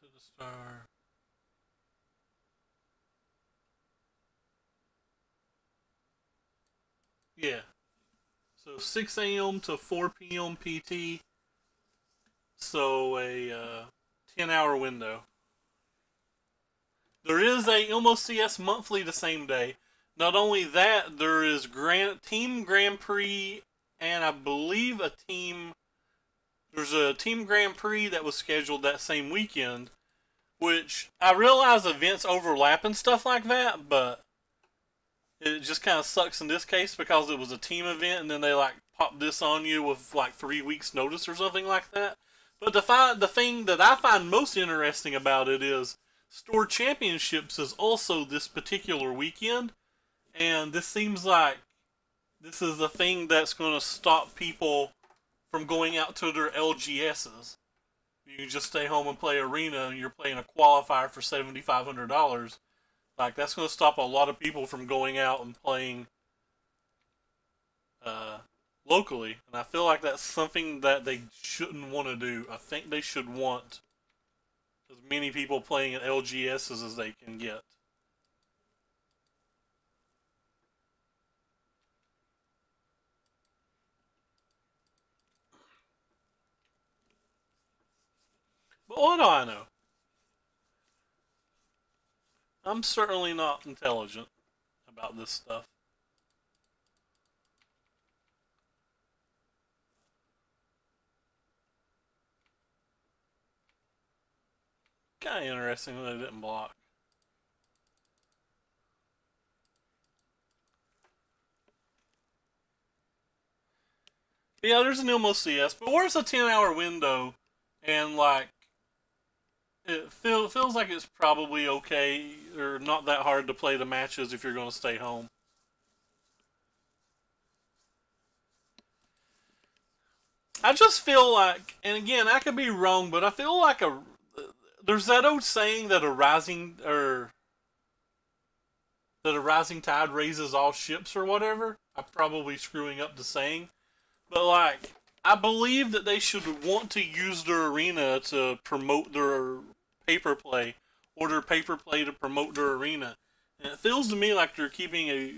To the star. Yeah. So 6 a.m. to 4 p.m. PT. So a 10-hour window. There is a LMOCS monthly the same day. Not only that, there is Team Grand Prix, and I believe there's a Team Grand Prix that was scheduled that same weekend, which I realize events overlap and stuff like that, but it just kind of sucks in this case because it was a team event and then they like pop this on you with like 3 weeks notice or something like that. But the thing that I find most interesting about it is Store Championships is also this particular weekend, and this seems like this is a thing that's going to stop people from going out to their LGSs. You can just stay home and play Arena, and you're playing a qualifier for $7,500. Like, that's going to stop a lot of people from going out and playing locally. And I feel like that's something that they shouldn't want to do. I think they should want as many people playing at LGSs as they can get. But what do I know? I'm certainly not intelligent about this stuff. Kind of interesting that they didn't block. Yeah, there's an LMOCS, but where's a 10-hour window? And like, it feels like it's probably okay or not that hard to play the matches if you're going to stay home. I just feel like, and again, I could be wrong, but I feel like there's that old saying that a rising tide raises all ships or whatever. I'm probably screwing up the saying, but like, I believe that they should want to use their arena to promote their paper play, or their paper play to promote their arena. And it feels to me like they're keeping a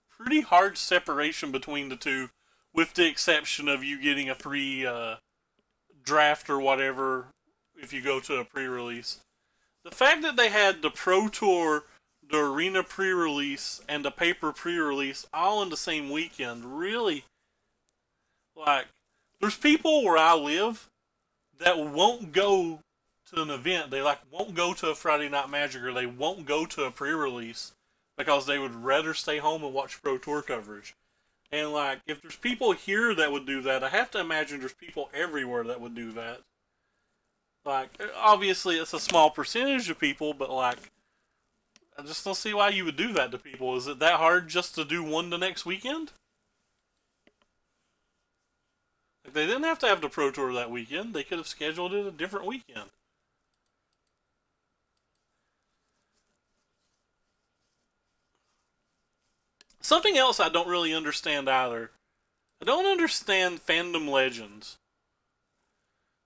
pretty hard separation between the two, with the exception of you getting a free draft or whatever if you go to a pre-release. The fact that they had the Pro Tour, the Arena pre-release, and the paper pre-release all in the same weekend really, like, there's people where I live that won't go to an event. They like won't go to a Friday Night Magic, or they won't go to a pre-release because they would rather stay home and watch Pro Tour coverage. And like, if there's people here that would do that, I have to imagine there's people everywhere that would do that. Like, obviously it's a small percentage of people, but like, I just don't see why you would do that to people. Is it that hard just to do one the next weekend? Like, they didn't have to have the Pro Tour that weekend. They could have scheduled it a different weekend. Something else I don't really understand either. I don't understand Fandom Legends.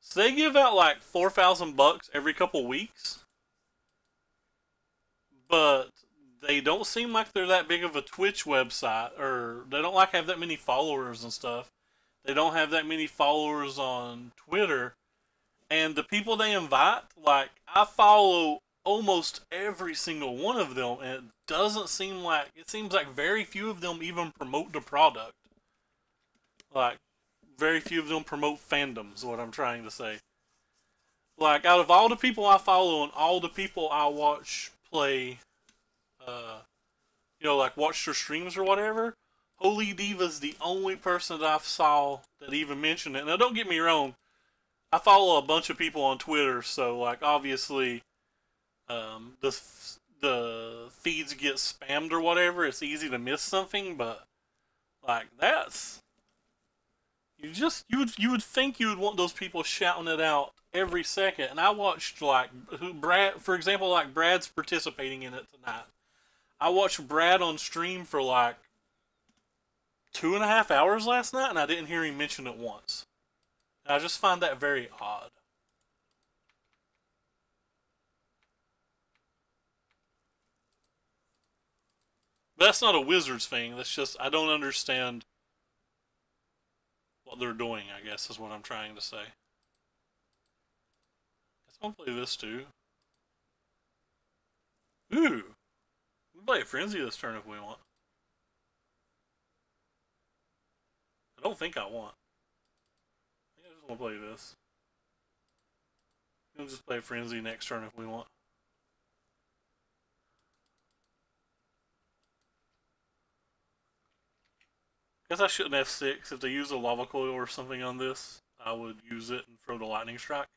So they give out like $4,000 every couple weeks, but they don't seem like they're that big of a Twitch website, or they don't like have that many followers and stuff. They don't have that many followers on Twitter, and the people they invite, like, I follow almost every single one of them, and it seems like very few of them even promote the product. Like, very few of them promote fandoms, is what I'm trying to say. Like, out of all the people I follow and all the people I watch play like watched her streams or whatever. Holy Diva's the only person that I've saw that even mentioned it. Now, don't get me wrong, I follow a bunch of people on Twitter, so like obviously, the feeds get spammed or whatever. It's easy to miss something, but like that's you would think you would want those people shouting it out every second. And I watched like Brad, for example, like Brad's participating in it tonight. I watched Brad on stream for like 2.5 hours last night, and I didn't hear him mention it once. And I just find that very odd. But that's not a Wizards thing. That's just I don't understand what they're doing. I guess is what I'm trying to say. Let's go play this too. Ooh, we can play a Frenzy this turn if we want. I don't think I want. I think I just want to play this. We'll just play Frenzy next turn if we want. Guess I shouldn't F6. If they use a Lava Coil or something on this, I would use it and throw the Lightning Strike.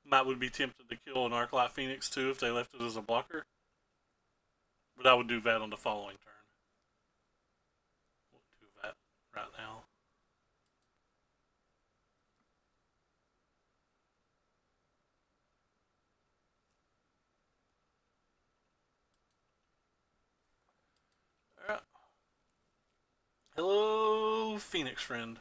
Might would be tempted to kill an Arclight Phoenix too if they left it as a blocker. But I would do that on the following turn. Won't do that right now. Alright. Hello, Phoenix friend.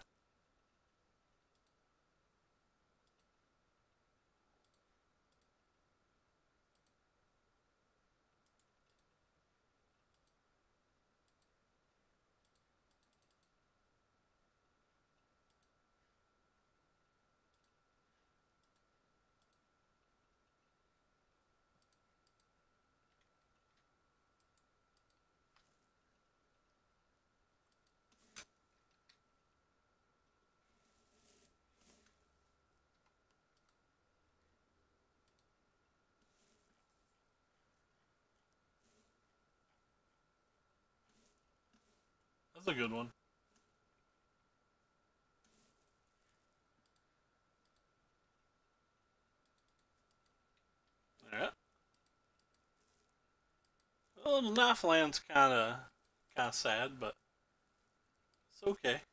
That's a good one. Alright. Well, the Knife Land's kinda sad, but it's okay.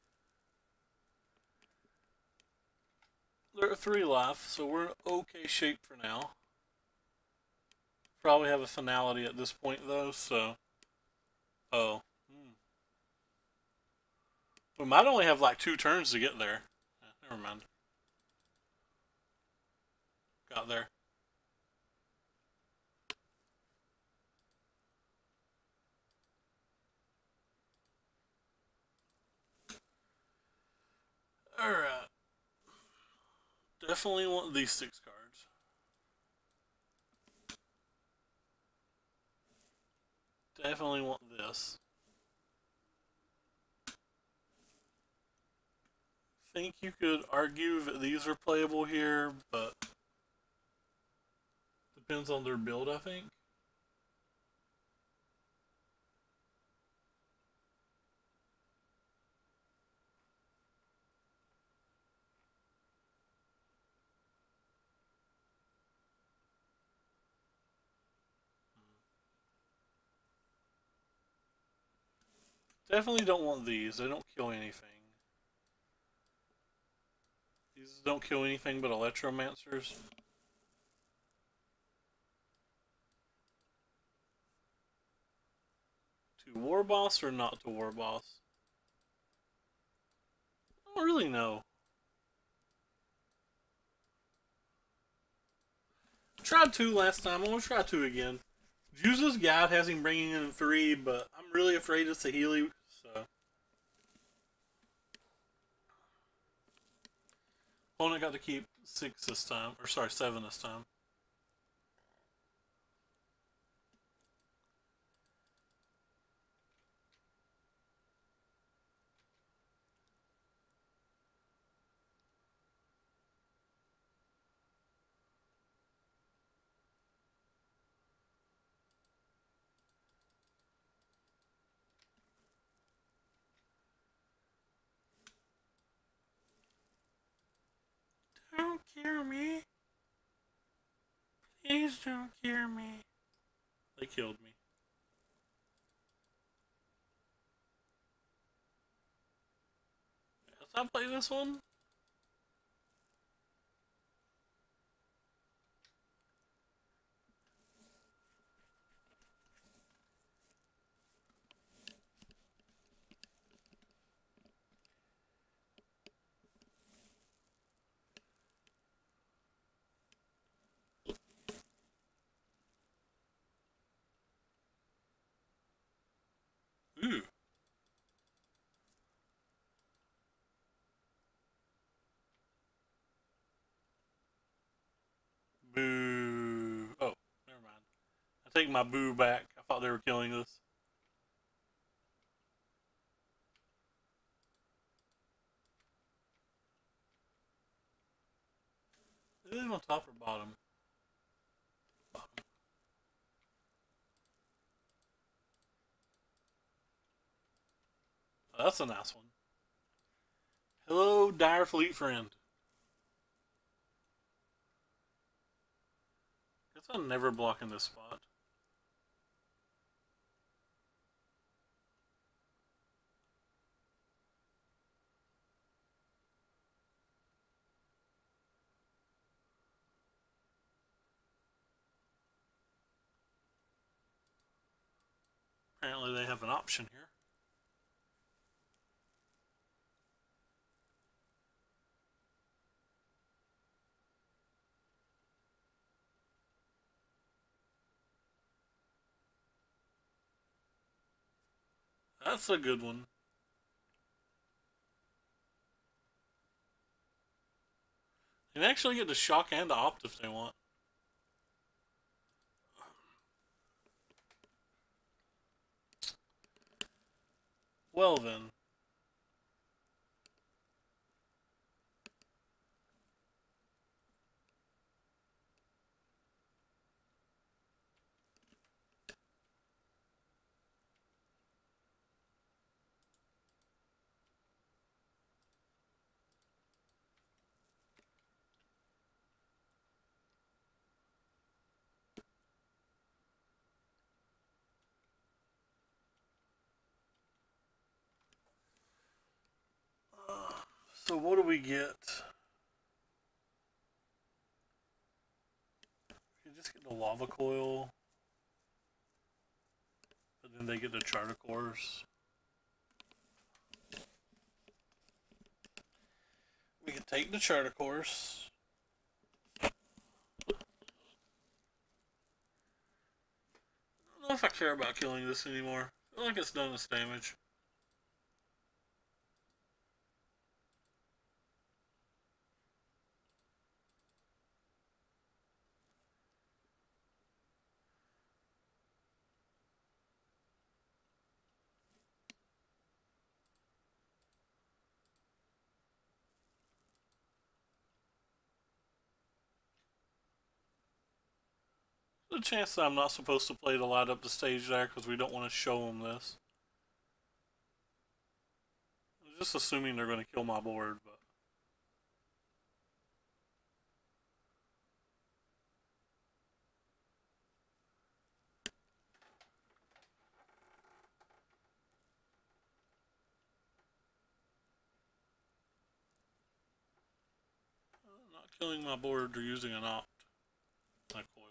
They're at 3 life, so we're in okay shape for now. Probably have a finality at this point though, so. Oh. We might only have like 2 turns to get there. Never mind. Got there. Alright. Definitely want these 6 cards. Definitely want this. Think you could argue that these are playable here, but depends on their build, I think. Definitely don't want these. They don't kill anything. These don't kill anything but Electromancers. To War Boss or not to War Boss? I don't really know. Tried 2 last time. I'm gonna try 2 again. Juice's Guide has him bringing in 3, but I'm really afraid it's a Healy, so. Opponent got to keep 6 this time, or sorry, 7 this time. Don't kill me. Please don't kill me. They killed me. Let's not play this one. Ooh. Boo. Oh, never mind. I take my boo back. I thought they were killing us. Is it on top or bottom? Bottom. Oh, that's a nice one. Hello, Dire Fleet friend. Guess I'm never blocking this spot. Apparently they have an option here. That's a good one. They can actually get the shock and the opt if they want. Well then. So what do we get? You just get the lava coil, but then they get the charter cores. We can take the charter cores. I don't know if I care about killing this anymore. I feel like it's done its damage. There's a chance that I'm not supposed to play to light up the stage there because we don't want to show them this. I'm just assuming they're going to kill my board, but not killing my board or using an opt. Like coil.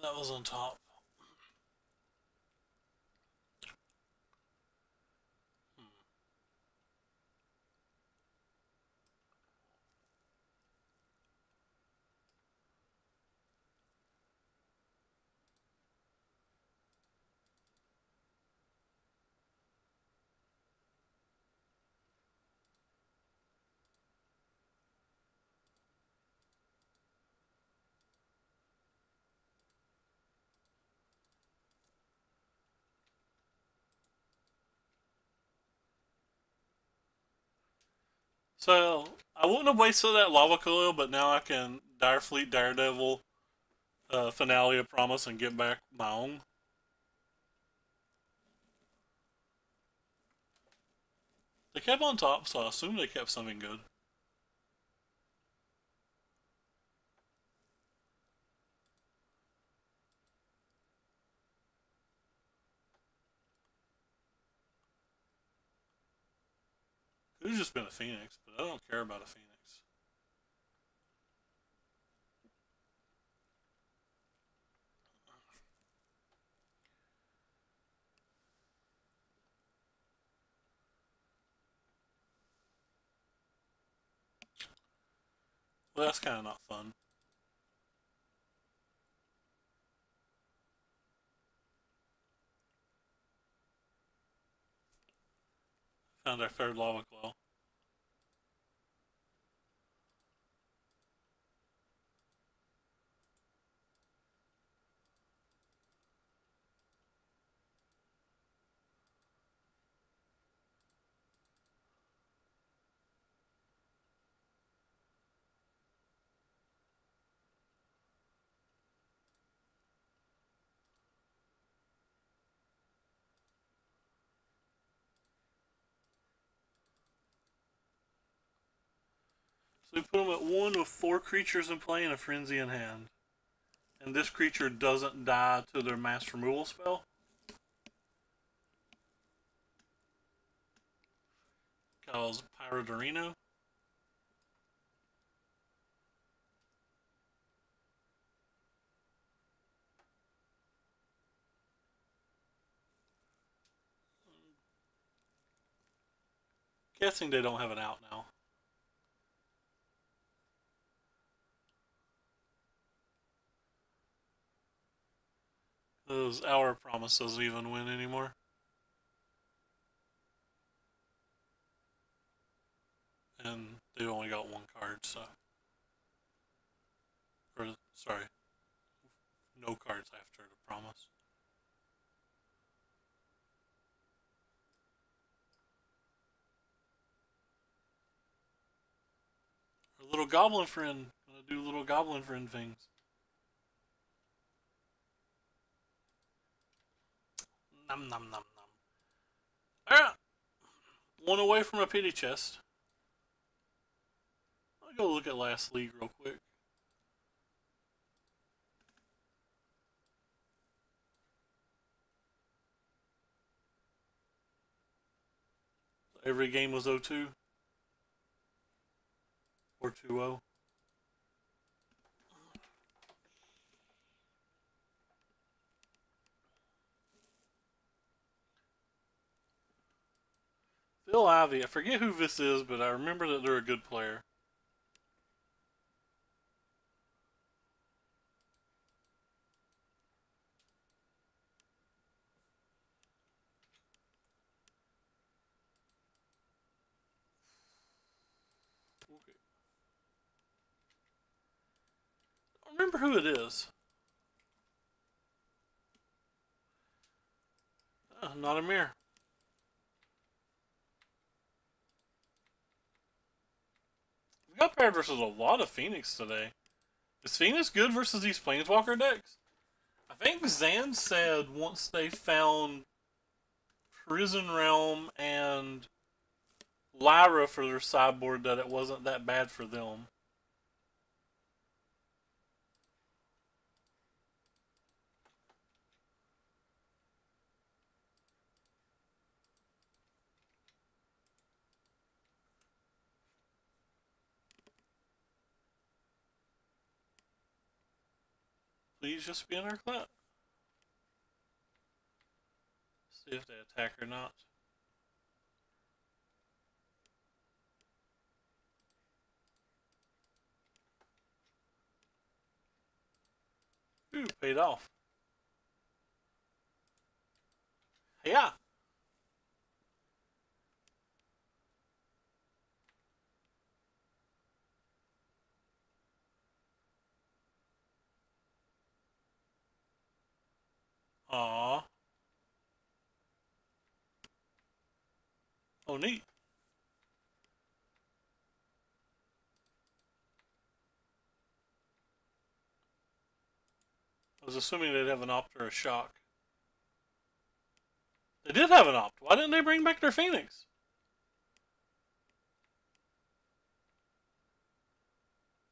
That was on top. So I wouldn't have wasted that lava coil, but now I can Dire Fleet Daredevil finale of Promise and get back my own. They kept on top, so I assume they kept something good. Could have just been a Phoenix, but I don't care about a Phoenix. Well, that's kind of not fun. Found our third lava claw. So we put them at 1 with 4 creatures in play and a frenzy in hand. And this creature doesn't die to their mass removal spell. Calls Pyrodorino. Guessing they don't have an out now. Those Hour Promise doesn't even win anymore. And they've only got 1 card, so. Or, sorry. No cards after the Promise. Our little goblin friend. Gonna do little goblin friend things. Nom nom nom nom. Alright. 1 away from a pity chest. I'll go look at last league real quick. Every game was 0-2 or 2-0. Phil Ivey, I forget who this is, but I remember that they're a good player. Okay. I don't remember who it is. Not a mirror. We got paired versus a lot of Phoenix today. Is Phoenix good versus these Planeswalker decks? I think Zan said once they found Prison Realm and Lyra for their sideboard that it wasn't that bad for them. Please just be in our class. See if they attack or not. Ooh, paid off. Yeah. Aww. Oh, neat. was assuming they'd have an Opt or a Shock. They did have an Opt. Why didn't they bring back their Phoenix?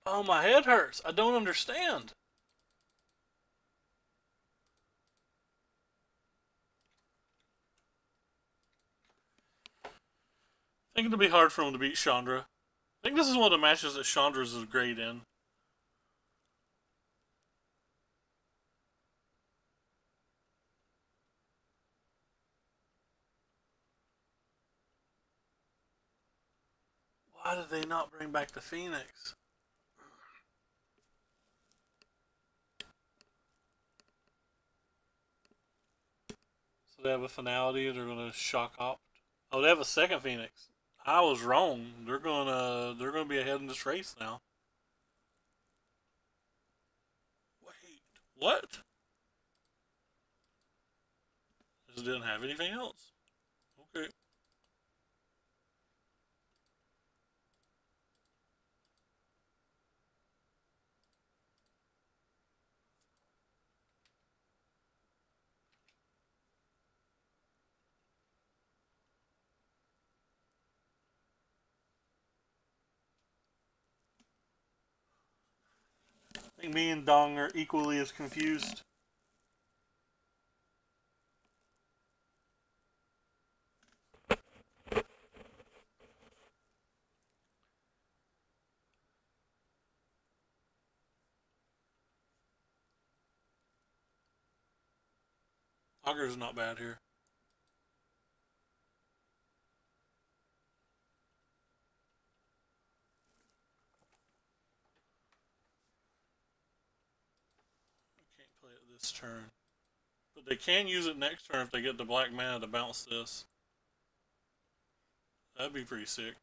Oh, my head hurts. I don't understand. I think it'll be hard for him to beat Chandra. I think this is one of the matches that Chandra's is great in. Why did they not bring back the Phoenix? So they have a finality. They're gonna Shock Opt. Oh, they have a second Phoenix. I was wrong. They're gonna be ahead in this race now. Wait, what? This didn't have anything else. Okay. I think me and Dong are equally as confused. Auger's not bad here. Can't play it this turn. But they can use it next turn if they get the black mana to bounce this. That'd be pretty sick.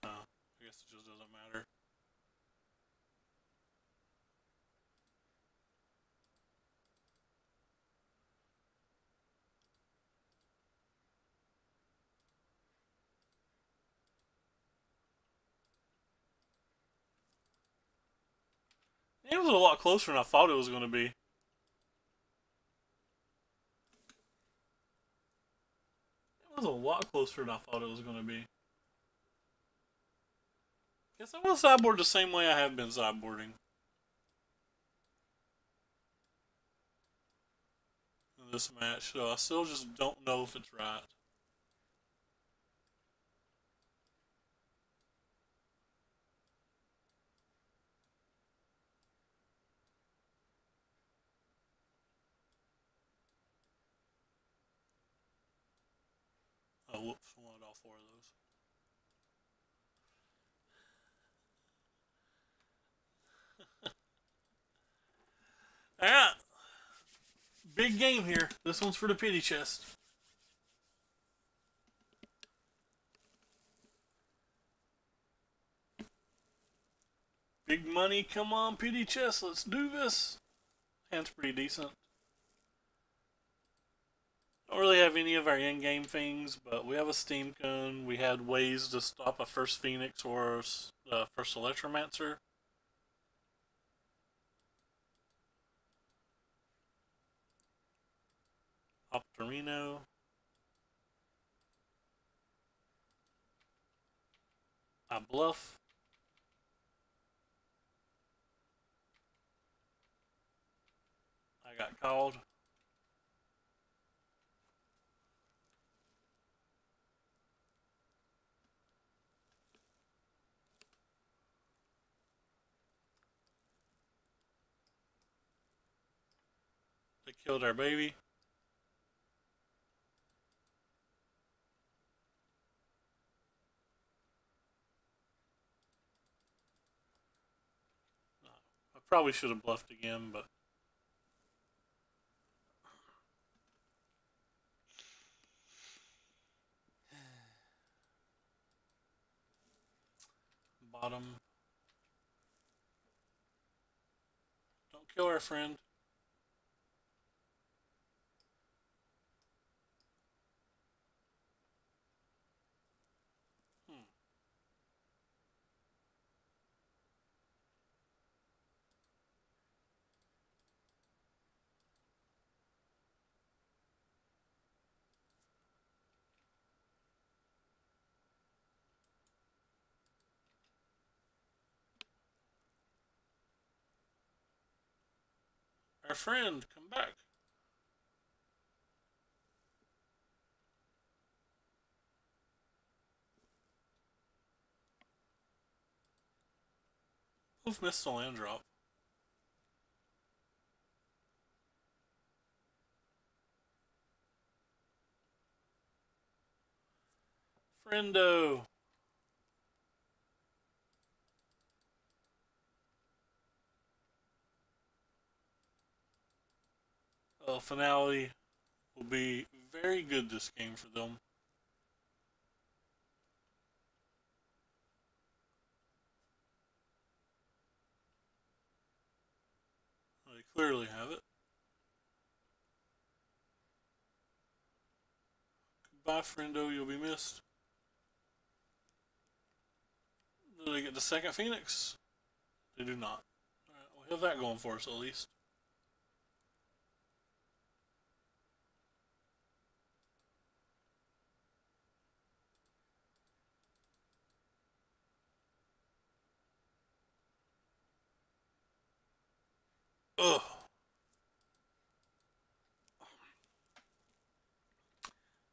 No, I guess it just doesn't matter. It was a lot closer than I thought it was going to be. It was a lot closer than I thought it was going to be. Guess I will sideboard the same way I have been sideboarding. In this match, so I still just don't know if it's right. Oh, whoops, I wanted all four of those. Alright. Big game here. This one's for the pity chest. Big money, come on, pity chest, let's do this. Hand's pretty decent. Don't really have any of our in-game things, but we have a Steam Cone. We had ways to stop a first Phoenix or first Electromancer. Optorino. I bluff. I got called. They killed our baby. I probably should have bluffed again, but bottom. Don't kill our friend. Our friend, come back. We've missed a land drop. Friendo. Finale will be very good this game for them. They clearly have it. Goodbye, friendo, you'll be missed. Do they get the second Phoenix? They do not. Alright, we'll have that going for us at least. Ugh.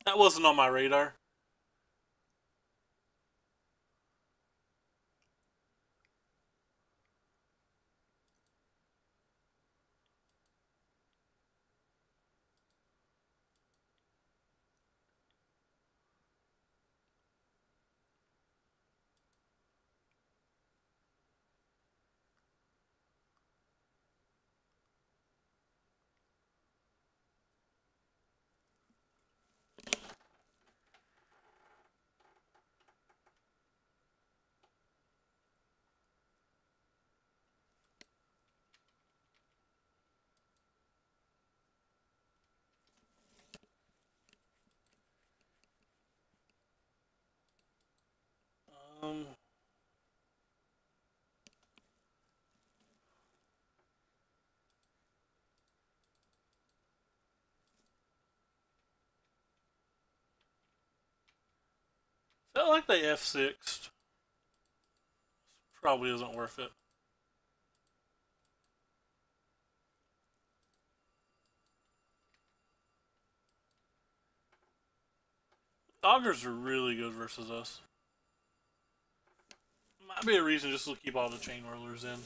That wasn't on my radar. Um, Felt like they F6'd. Probably isn't worth it. Augurs are really good versus us. Might be a reason just to keep all the chain whirlers in.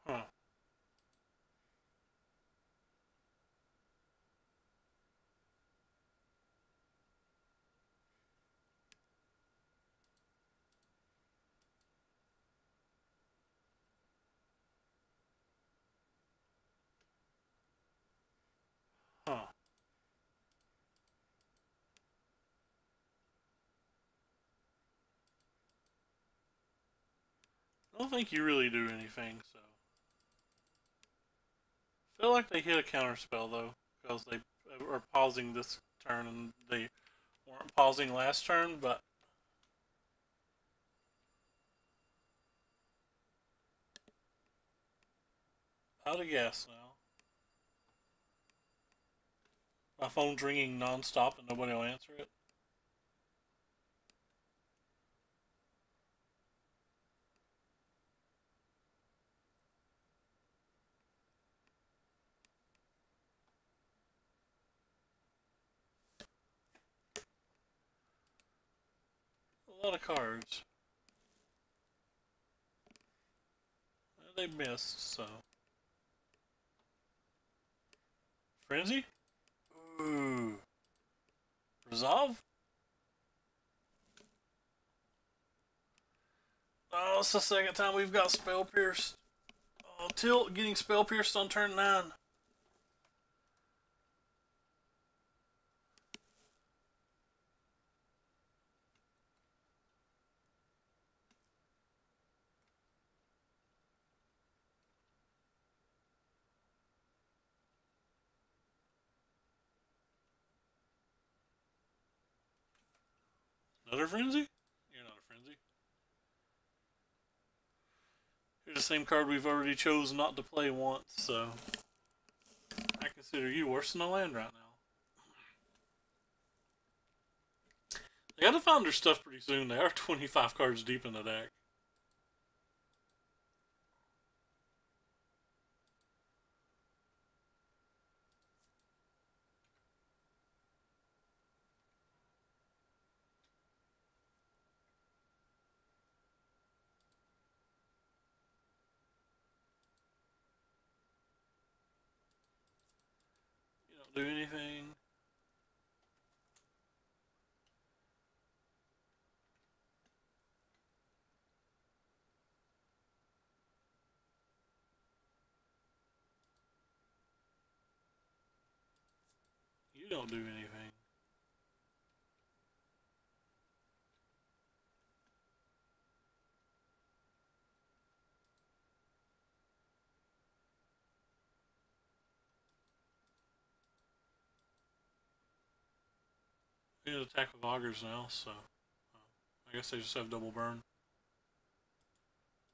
Huh. Huh. I don't think you really do anything, so. I feel like they hit a counter spell though, because they are pausing this turn and they weren't pausing last turn, but out of gas now. My phone's ringing non-stop and nobody will answer it. A lot of cards. They missed, so. Frenzy? Ooh. Resolve? Oh, it's the second time we've got Spell Pierced. Oh, Tilt getting Spell Pierced on turn 9. Another Frenzy? You're not a Frenzy. You're the same card we've already chosen not to play once, so I consider you worse than a land right now. They gotta find their stuff pretty soon. They are 25 cards deep in the deck. You don't do anything. You don't do anything. They can attack with augers now, so I guess they just have double burn.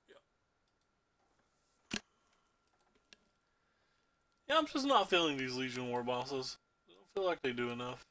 Yeah. Yeah, I'm just not feeling these Legion War bosses. I don't feel like they do enough.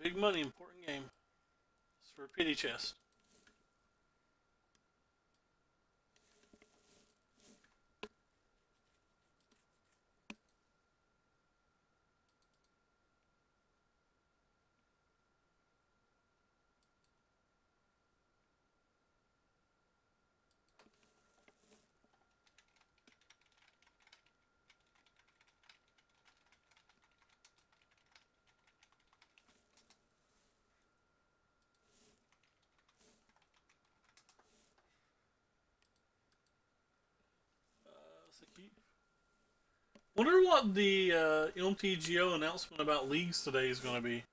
Big money, important game. It's for a pity chest. Wonder what the MTGO announcement about leagues today is going to be.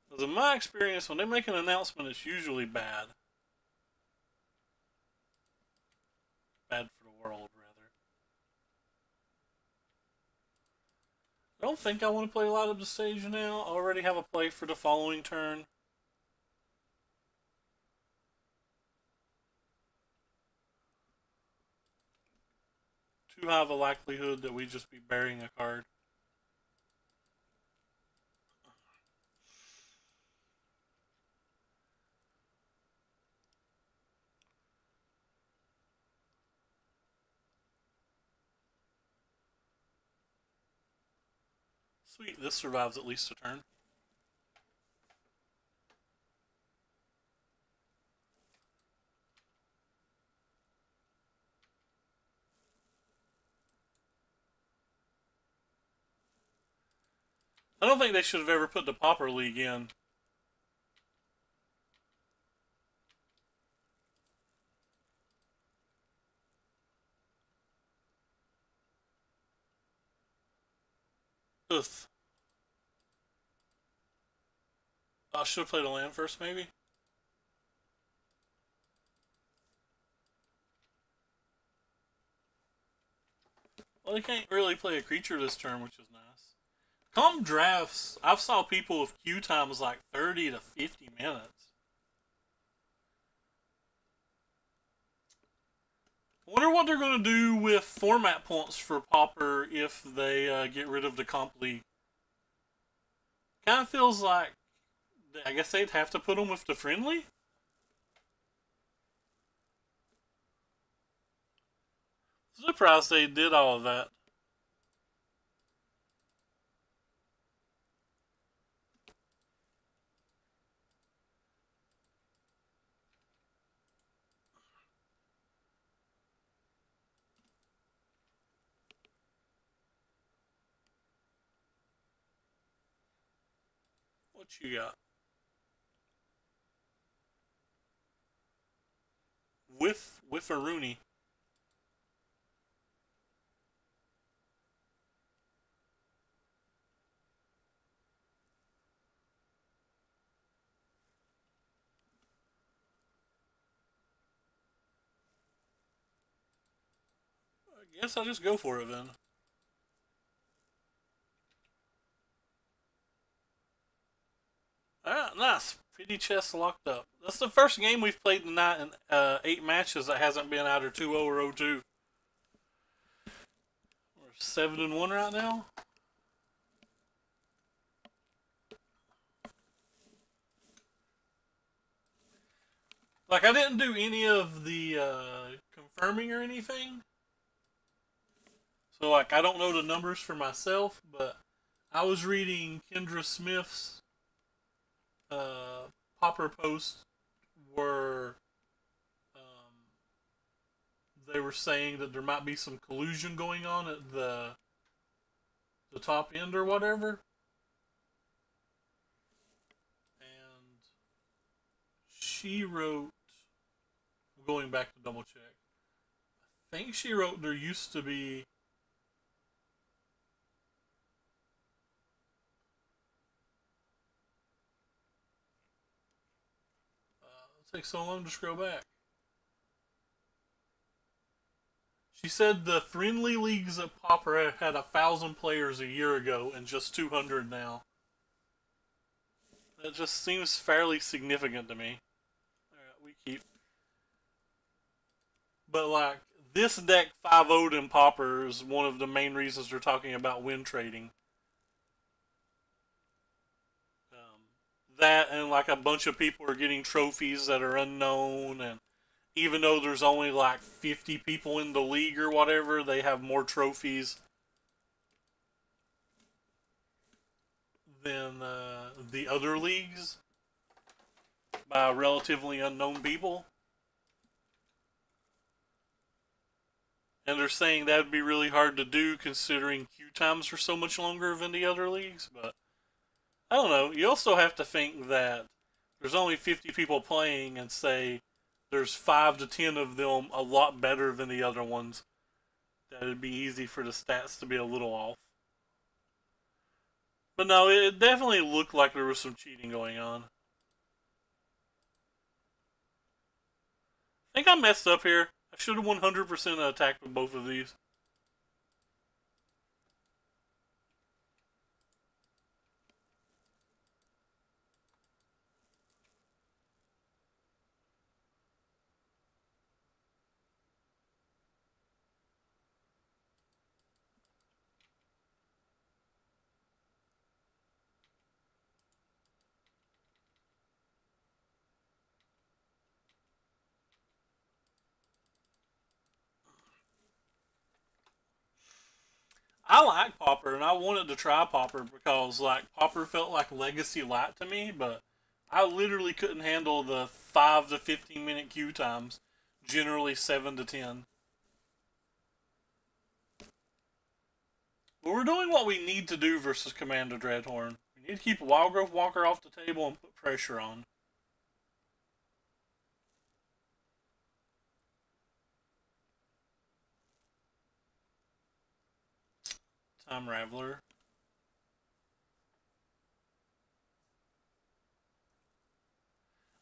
Because in my experience, when they make an announcement, it's usually bad. Bad for the world, rather. I don't think I want to play Light Up the Stage now. I already have a play for the following turn. Too high of a likelihood that we just be burying a card. Sweet, this survives at least a turn. I don't think they should have ever put the Pauper League in. Ugh. I should have played a land first, maybe. Well, they can't really play a creature this turn, which is nice. Come drafts, I've saw people with queue times like 30 to 50 minutes. I wonder what they're going to do with format points for Pauper if they get rid of the comp league. Kind of feels like, I guess they'd have to put them with the friendly? Surprised they did all of that. What you got? With a Rooney. I guess I'll just go for it then. Ah, nice. Pretty chest locked up. That's the first game we've played tonight in 8 matches that hasn't been either 2-0 or 0-2. We're 7-1 right now. Like, I didn't do any of the confirming or anything. So, like, I don't know the numbers for myself, but I was reading Kendra Smith's popper posts where they were saying that there might be some collusion going on at the top end or whatever. And she wrote, going back to double check, I think she wrote there used to be it takes so long to scroll back. She said the friendly leagues at Pauper had 1,000 players a year ago and just 200 now. That just seems fairly significant to me. Alright, we keep. But like, this deck 5-0'd in Pauper is one of the main reasons they're talking about win trading. That and like a bunch of people are getting trophies that are unknown, and even though there's only like 50 people in the league or whatever, they have more trophies than the other leagues by relatively unknown people. And they're saying that would be really hard to do considering queue times are so much longer than the other leagues, but I don't know. You also have to think that there's only 50 people playing, and say there's 5 to 10 of them a lot better than the other ones. That it'd be easy for the stats to be a little off. But no, it definitely looked like there was some cheating going on. I think I messed up here. I should have 100% attacked with both of these. I like Pauper, and I wanted to try Pauper because like Pauper felt like Legacy Light to me, but I literally couldn't handle the 5 to 15 minute queue times, generally 7 to 10. But we're doing what we need to do versus Commander Dreadhorn. We need to keep Wildgrowth Walker off the table and put pressure on. Time Raveler.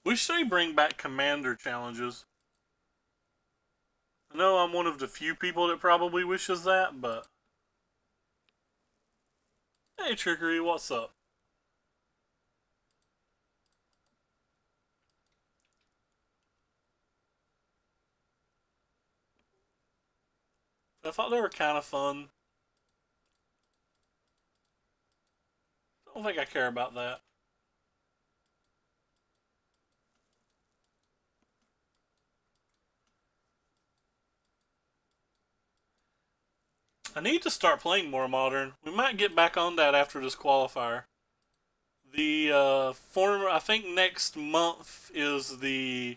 We should bring back Commander challenges. I know I'm one of the few people that probably wishes that, but... Hey, Trickery, what's up? I thought they were kind of fun. I don't think I care about that. I need to start playing more Modern. We might get back on that after this qualifier. The former, I think next month is the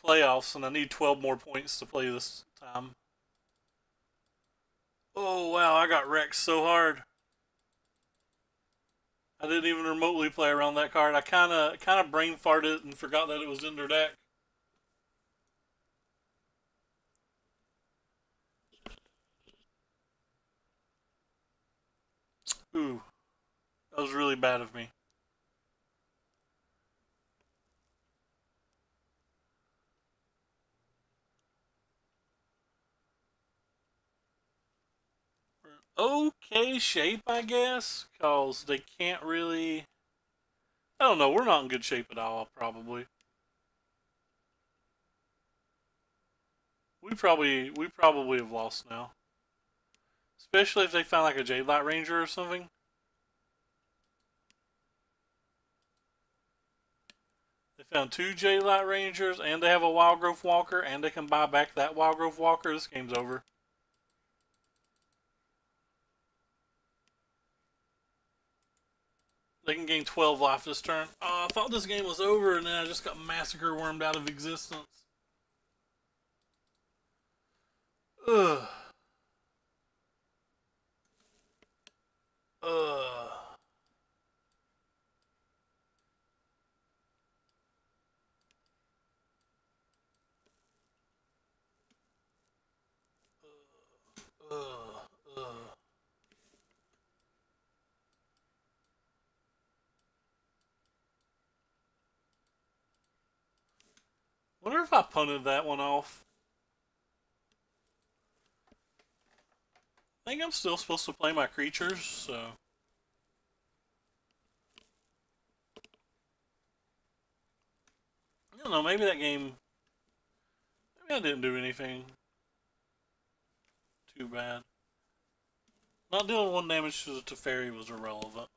playoffs, and I need 12 more points to play this time. Oh wow, I got wrecked so hard. I didn't even remotely play around that card. I kind of brain farted and forgot that it was in their deck. Ooh, that was really bad of me. Okay shape, I guess, because they can't really. I don't know. We're not in good shape at all, probably. We probably have lost now. Especially if they found like a Jadelight Ranger or something. They found 2 Jadelight Rangers, and they have a Wildgrowth Walker, and they can buy back that Wildgrowth Walker. This game's over. They can gain 12 life this turn. Oh, I thought this game was over, and then I just got Massacre wormed out of existence. Ugh. Ugh. Ugh. Ugh. Wonder if I punted that one off. I think I'm still supposed to play my creatures, so. I don't know, maybe that game. Maybe I didn't do anything too bad. Not dealing 1 damage to the Teferi was irrelevant.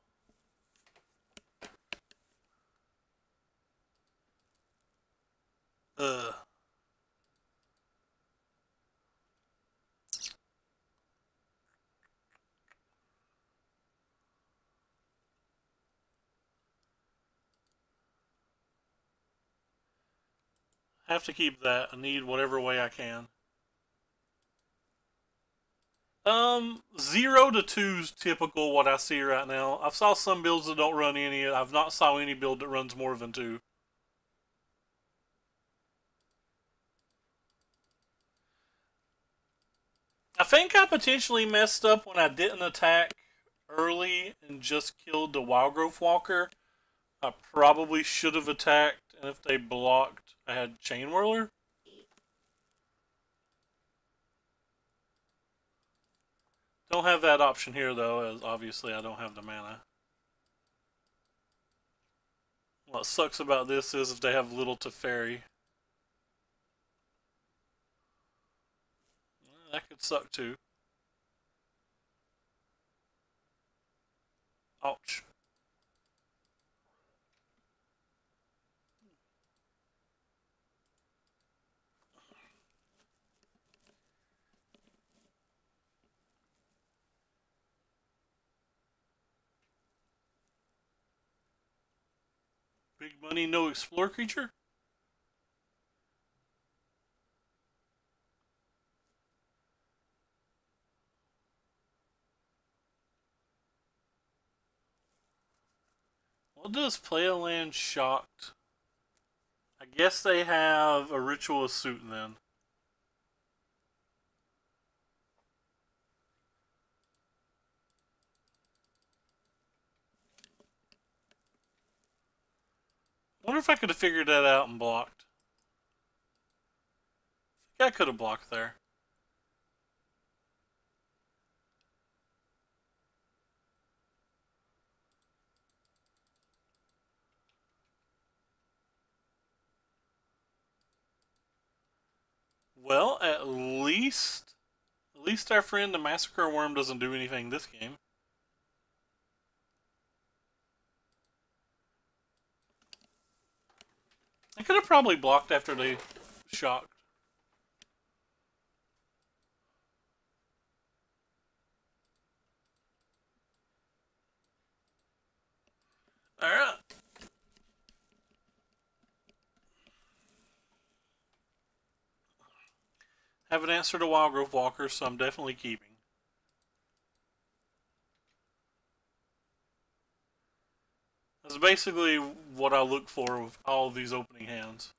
Ugh. Have to keep that. I need whatever way I can. 0 to 2 is typical what I see right now. I've saw some builds that don't run any. I've not saw any build that runs more than 2. I think I potentially messed up when I didn't attack early and just killed the Wildgrowth Walker. I probably should have attacked, and if they blocked, I had Chain Whirler. Don't have that option here, though, as obviously I don't have the mana. What sucks about this is if they have little Teferi. That could suck, too. Ouch. Big money, no explore creature? What does play a land shocked? I guess they have a Ritual Suit then. Wonder if I could have figured that out and blocked. I think I could have blocked there. Well, at least our friend the Massacre Worm doesn't do anything this game. I could have probably blocked after they shocked. Alright. Haven't answered a Wildgrowth Walker, so I'm definitely keeping. That's basically what I look for with all of these opening hands.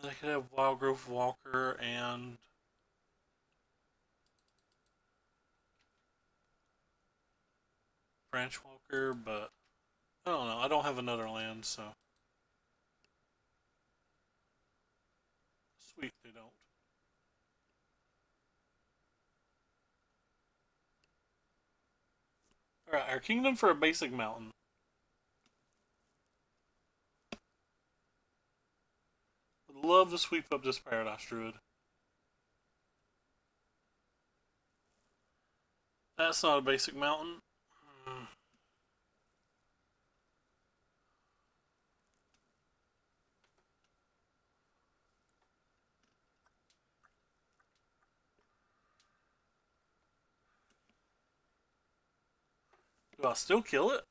They could have Wildgrowth Walker and Branch Walker, but I don't know. I don't have another land, so. Sweet, they don't. Alright, our kingdom for a basic mountain. Would love to sweep up this Paradise Druid. That's not a basic mountain. Do I still kill it?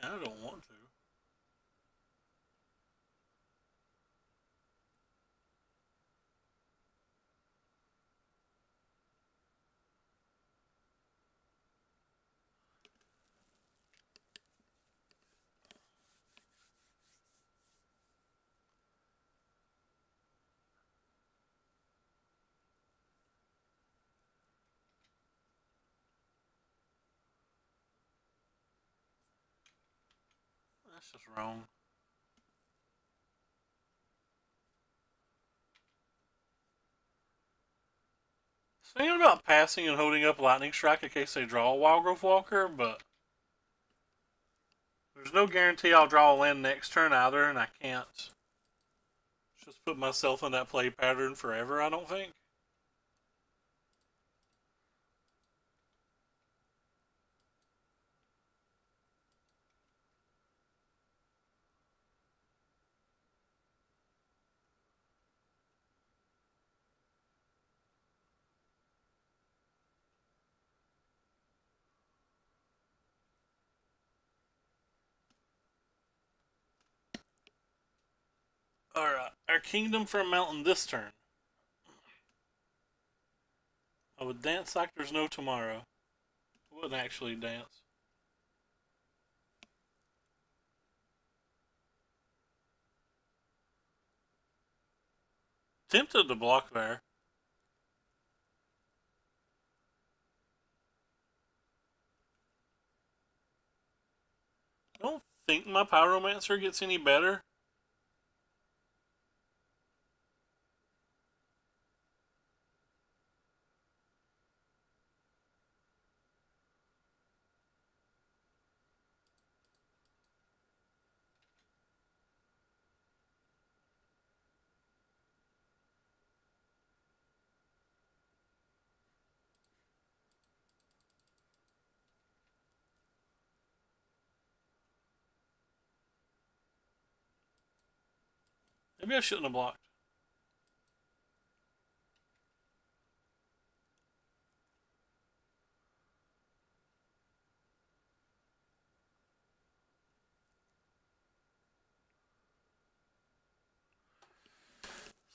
I don't want to. That's just wrong. Thinking about passing and holding up Lightning Strike in case they draw a Wildgrowth Walker, but there's no guarantee I'll draw a land next turn either, and I can't just put myself in that play pattern forever, I don't think. Alright, our kingdom for a mountain this turn. I would dance like there's no tomorrow. I wouldn't actually dance. Tempted to block there. I don't think my Pyromancer gets any better. Maybe I shouldn't have blocked.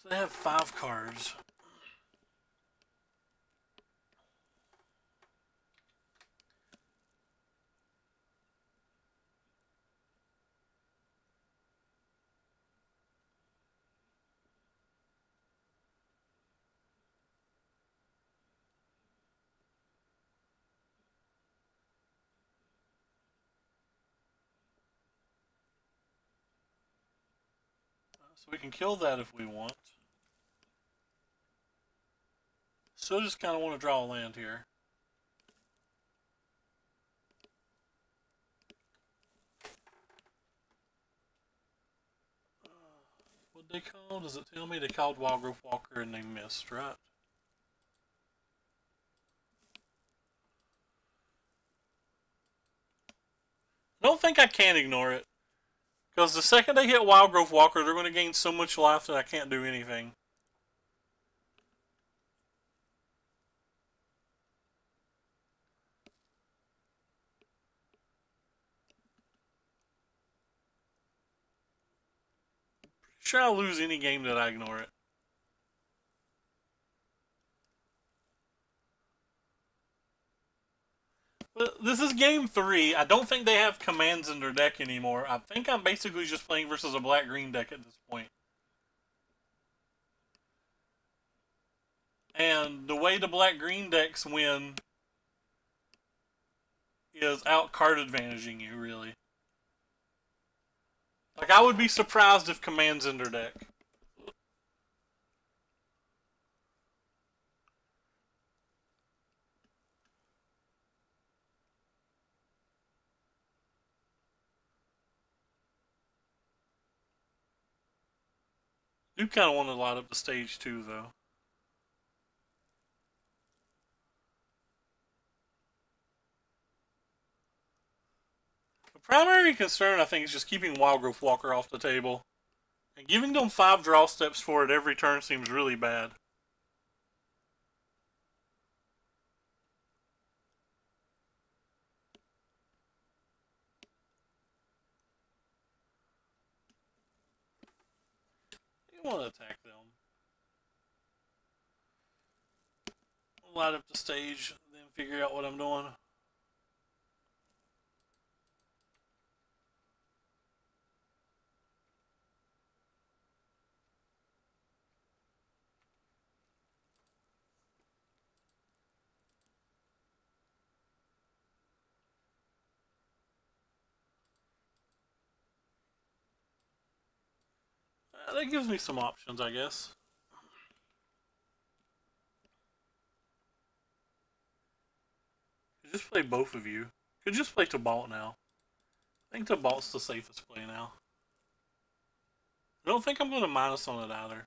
So they have 5 cards. So we can kill that if we want. Still just kind of want to draw a land here. What'd they call? Does it tell me they called Wildgrowth Walker and they missed, right? I don't think I can ignore it. Because the second they hit Wildgrowth Walker, they're going to gain so much life that I can't do anything. Sure, I'll lose any game that I ignore it. But this is game 3. I don't think they have commands in their deck anymore. I think I'm basically just playing versus a black-green deck at this point. And the way the black-green decks win is out card advantaging you, really. Like, I would be surprised if command's in their deck. You kind of want to light up the stage too, though. The primary concern, I think, is just keeping Wildgrowth Walker off the table. And giving them 5 draw steps for it every turn seems really bad. You want to attack them. Light up the stage, then figure out what I'm doing. That gives me some options, I guess. Could just play both of you. Could just play Tibalt now. I think Tibalt's the safest play now. I don't think I'm going to minus on it either.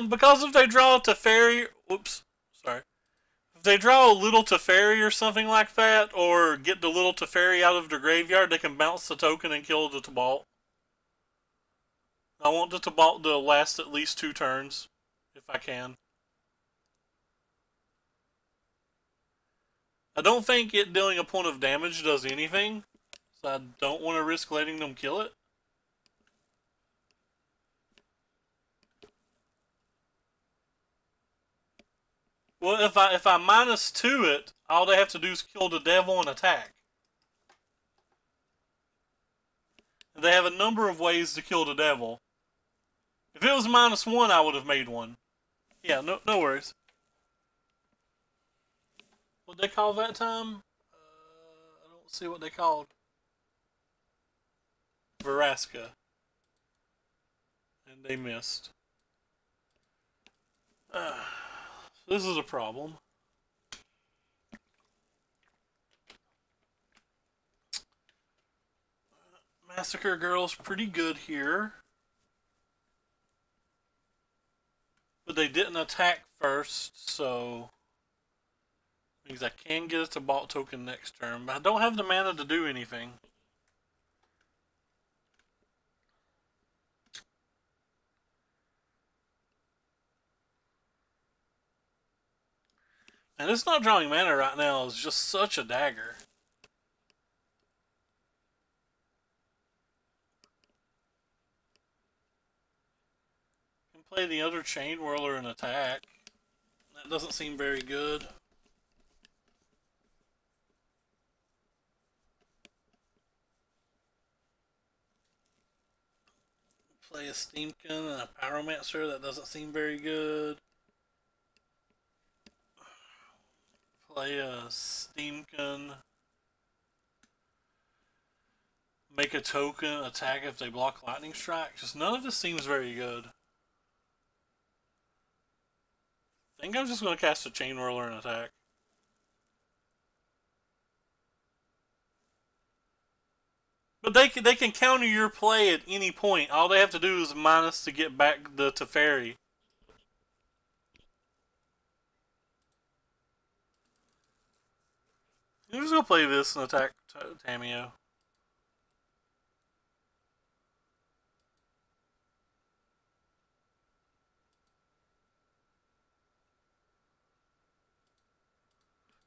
Because if they draw a Teferi, whoops, sorry. If they draw a little Teferi or something like that, or get the little Teferi out of their graveyard, they can bounce the token and kill the Tibalt. I want the Tibalt to last at least 2 turns, if I can. I don't think it dealing a point of damage does anything, so I don't want to risk letting them kill it. Well, if I minus 2 it, all they have to do is kill the devil and attack. And they have a number of ways to kill the devil. If it was minus 1, I would have made one. Yeah, no worries. What'd they call that time? I don't see what they called. Vraska. And they missed. This is a problem. Massacre Girl's pretty good here. But they didn't attack first, so means I can get a Tibalt token next turn, but I don't have the mana to do anything. And it's not drawing mana right now is just such a dagger. Can play the other Chain Whirler and attack. That doesn't seem very good. Play a Steamkin and a Pyromancer. That doesn't seem very good. Play a Steamkin. Make a token, attack if they block Lightning Strike. Just none of this seems very good. think I'm just going to cast a Chain Whirler and attack. But they can counter your play at any point. All they have to do is minus to get back the Teferi. I'm just gonna play this and attack Tamiyo.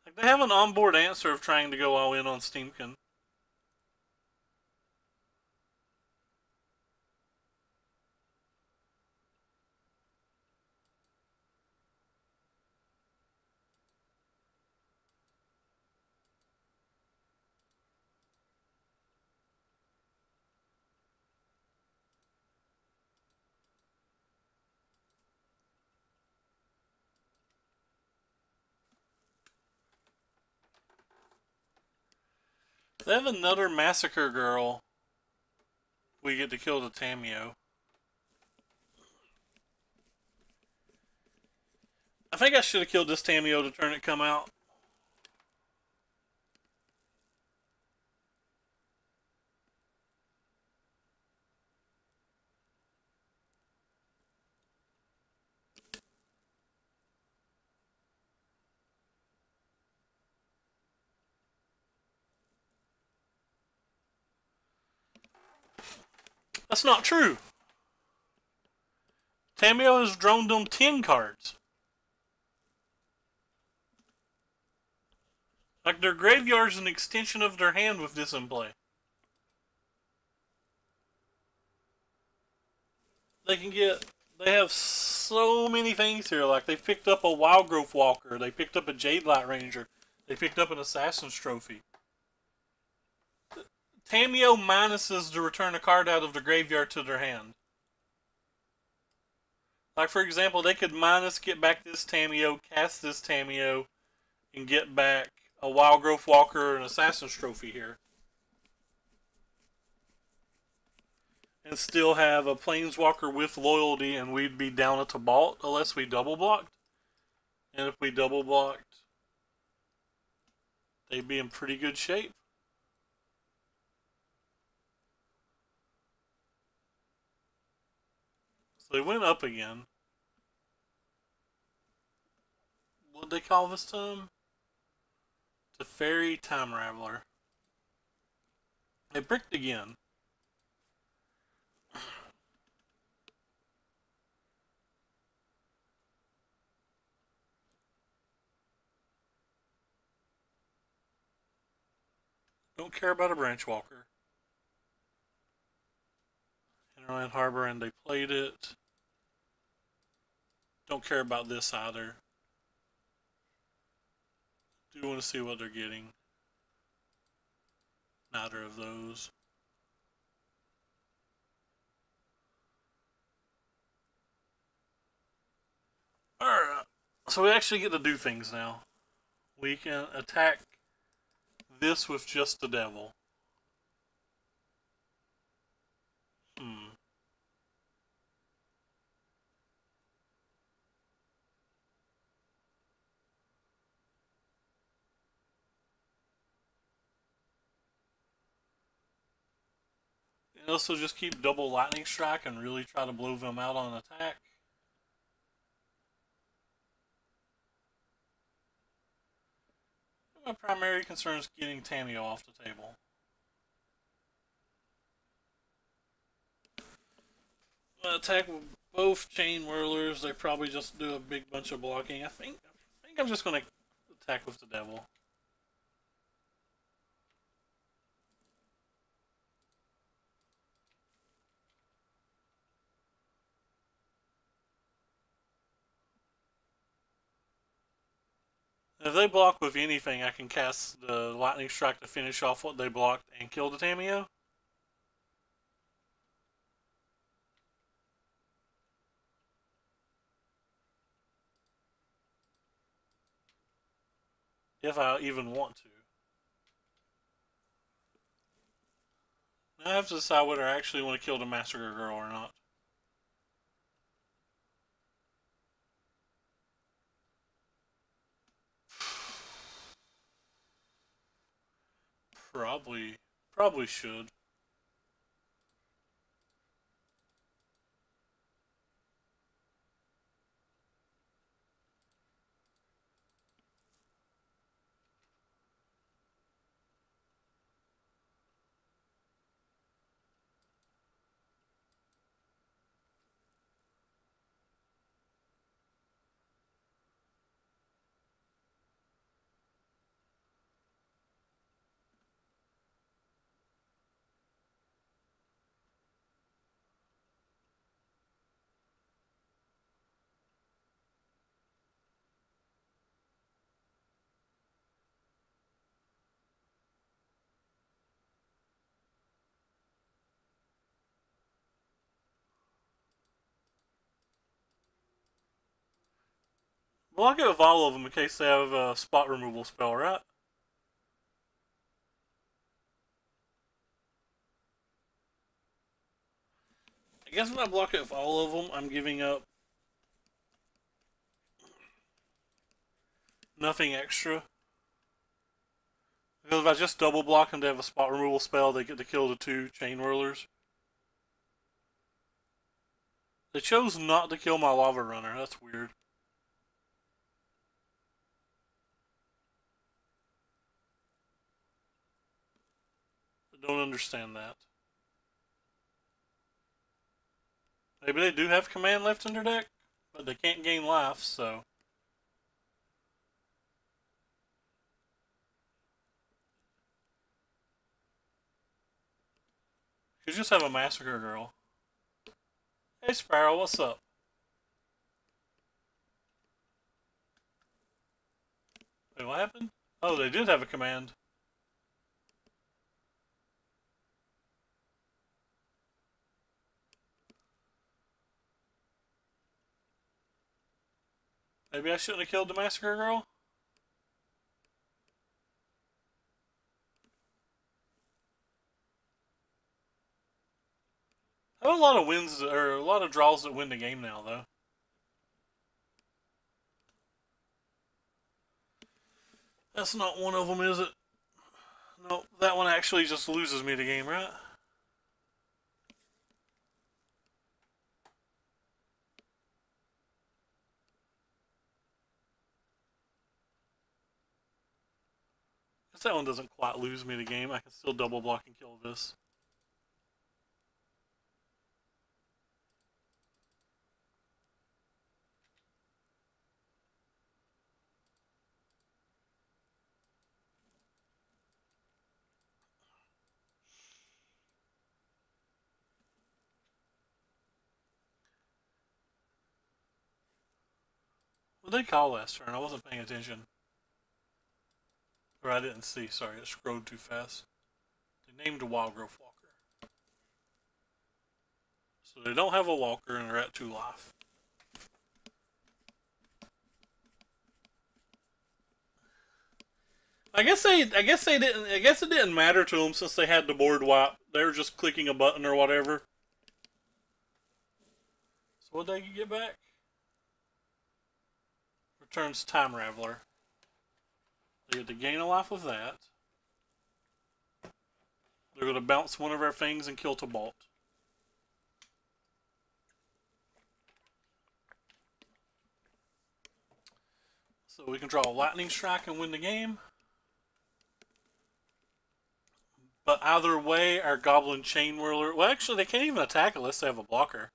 Like they have an onboard answer of trying to go all in on Steamkin. They have another Massacre Girl. We get to kill the Tamiyo. I think I should have killed this Tamiyo to turn it come out. That's not true. Tamiyo has drawn them 10 cards. Like their graveyard's an extension of their hand with this in play. They have so many things here. Like they've picked up a Wildgrowth Walker, they picked up a Jadelight Ranger, they picked up an Assassin's Trophy. Tamiyo minuses to return a card out of the graveyard to their hand. Like for example, they could minus get back this Tamiyo, cast this Tamiyo, and get back a Wildgrowth Walker and Assassin's Trophy here. And still have a Planeswalker with loyalty, and we'd be down at the Tibalt unless we double blocked. And if we double blocked, they'd be in pretty good shape. So they went up again. What'd they call this time? Teferi Time Raveler. They bricked again. Don't care about a Branchwalker. Hinterland Harbor, and they played it. Don't care about this either. Do want to see what they're getting. Neither of those. Alright, so we actually get to do things now. We can attack this with just the devil. And also just keep double lightning strike and really try to blow them out on attack. My primary concern is getting Tamiyo off the table. I'm gonna attack with both Chain Whirlers. They probably just do a big bunch of blocking. I think I'm just gonna attack with the devil. If they block with anything, I can cast the Lightning Strike to finish off what they blocked and kill the Tamiyo. If I even want to. Now I have to decide whether I actually want to kill the Massacre Girl or not. Probably should. Well, I'll get with all of them in case they have a spot removal spell, right? I guess if I block it with all of them, I'm giving up nothing extra. Because if I just double block them to have a spot removal spell, they get to kill the 2 chain whirlers. They chose not to kill my lava runner. That's weird. I don't understand that. Maybe they do have command left in their deck, but they can't gain life, so. You just have a Massacre Girl. Hey Sparrow, what's up? Wait, what happened? Oh, they did have a command. Maybe I shouldn't have killed the Massacre Girl? I have a lot of wins, or a lot of draws that win the game now, though. That's not one of them, is it? No, that one actually just loses me the game, right? Guess that one doesn't quite lose me the game. I can still double block and kill this. What did they call last turn? I wasn't paying attention. Or I didn't see, sorry, it scrolled too fast. They named a Wildgrowth Walker. So they don't have a Walker and they're at 2 life. I guess it didn't matter to them since they had the board wipe. They were just clicking a button or whatever. So what they get back? Returns Time Raveler. They get to gain a life with that. They're going to bounce one of our things and kill Tibalt. So we can draw a Lightning Strike and win the game. But either way, our Goblin Chain Whirler... Well, actually, they can't even attack unless they have a blocker.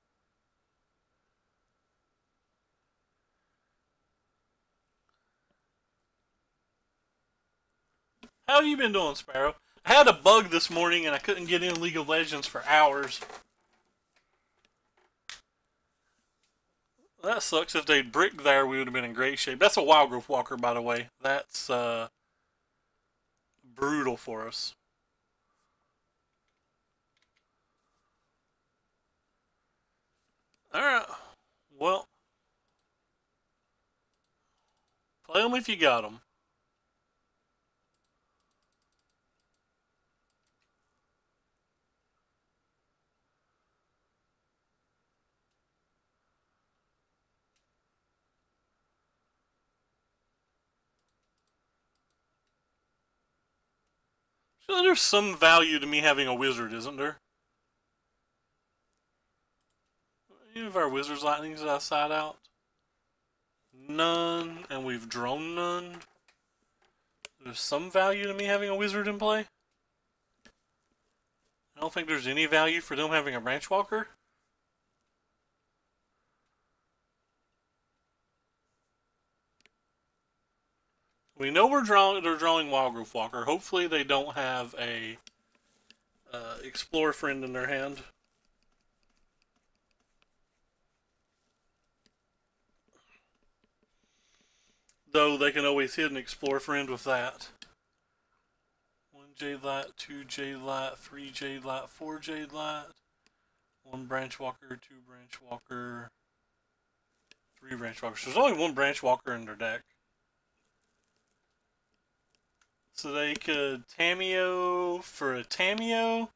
How have you been doing, Sparrow? I had a bug this morning and I couldn't get in League of Legends for hours. That sucks. If they'd brick there, we would have been in great shape. That's a Wildgrowth Walker, by the way. That's brutal for us. Alright. Well. Play them if you got them. So there's some value to me having a wizard, isn't there? Any of our wizards lightnings that I side out? None, and we've drawn none. There's some value to me having a wizard in play. I don't think there's any value for them having a branch walker. We know they're drawing Wildgrowth Walker. Hopefully they don't have a Explorer Friend in their hand. Though they can always hit an Explorer Friend with that. 1 Jade Light, 2 Jade Light, 3 Jade Light, 4 Jade Light, 1 Branch Walker, 2 Branch Walker, 3 Branch Walkers. There's only 1 Branch Walker in their deck. So they could Tamiyo for a Tamiyo,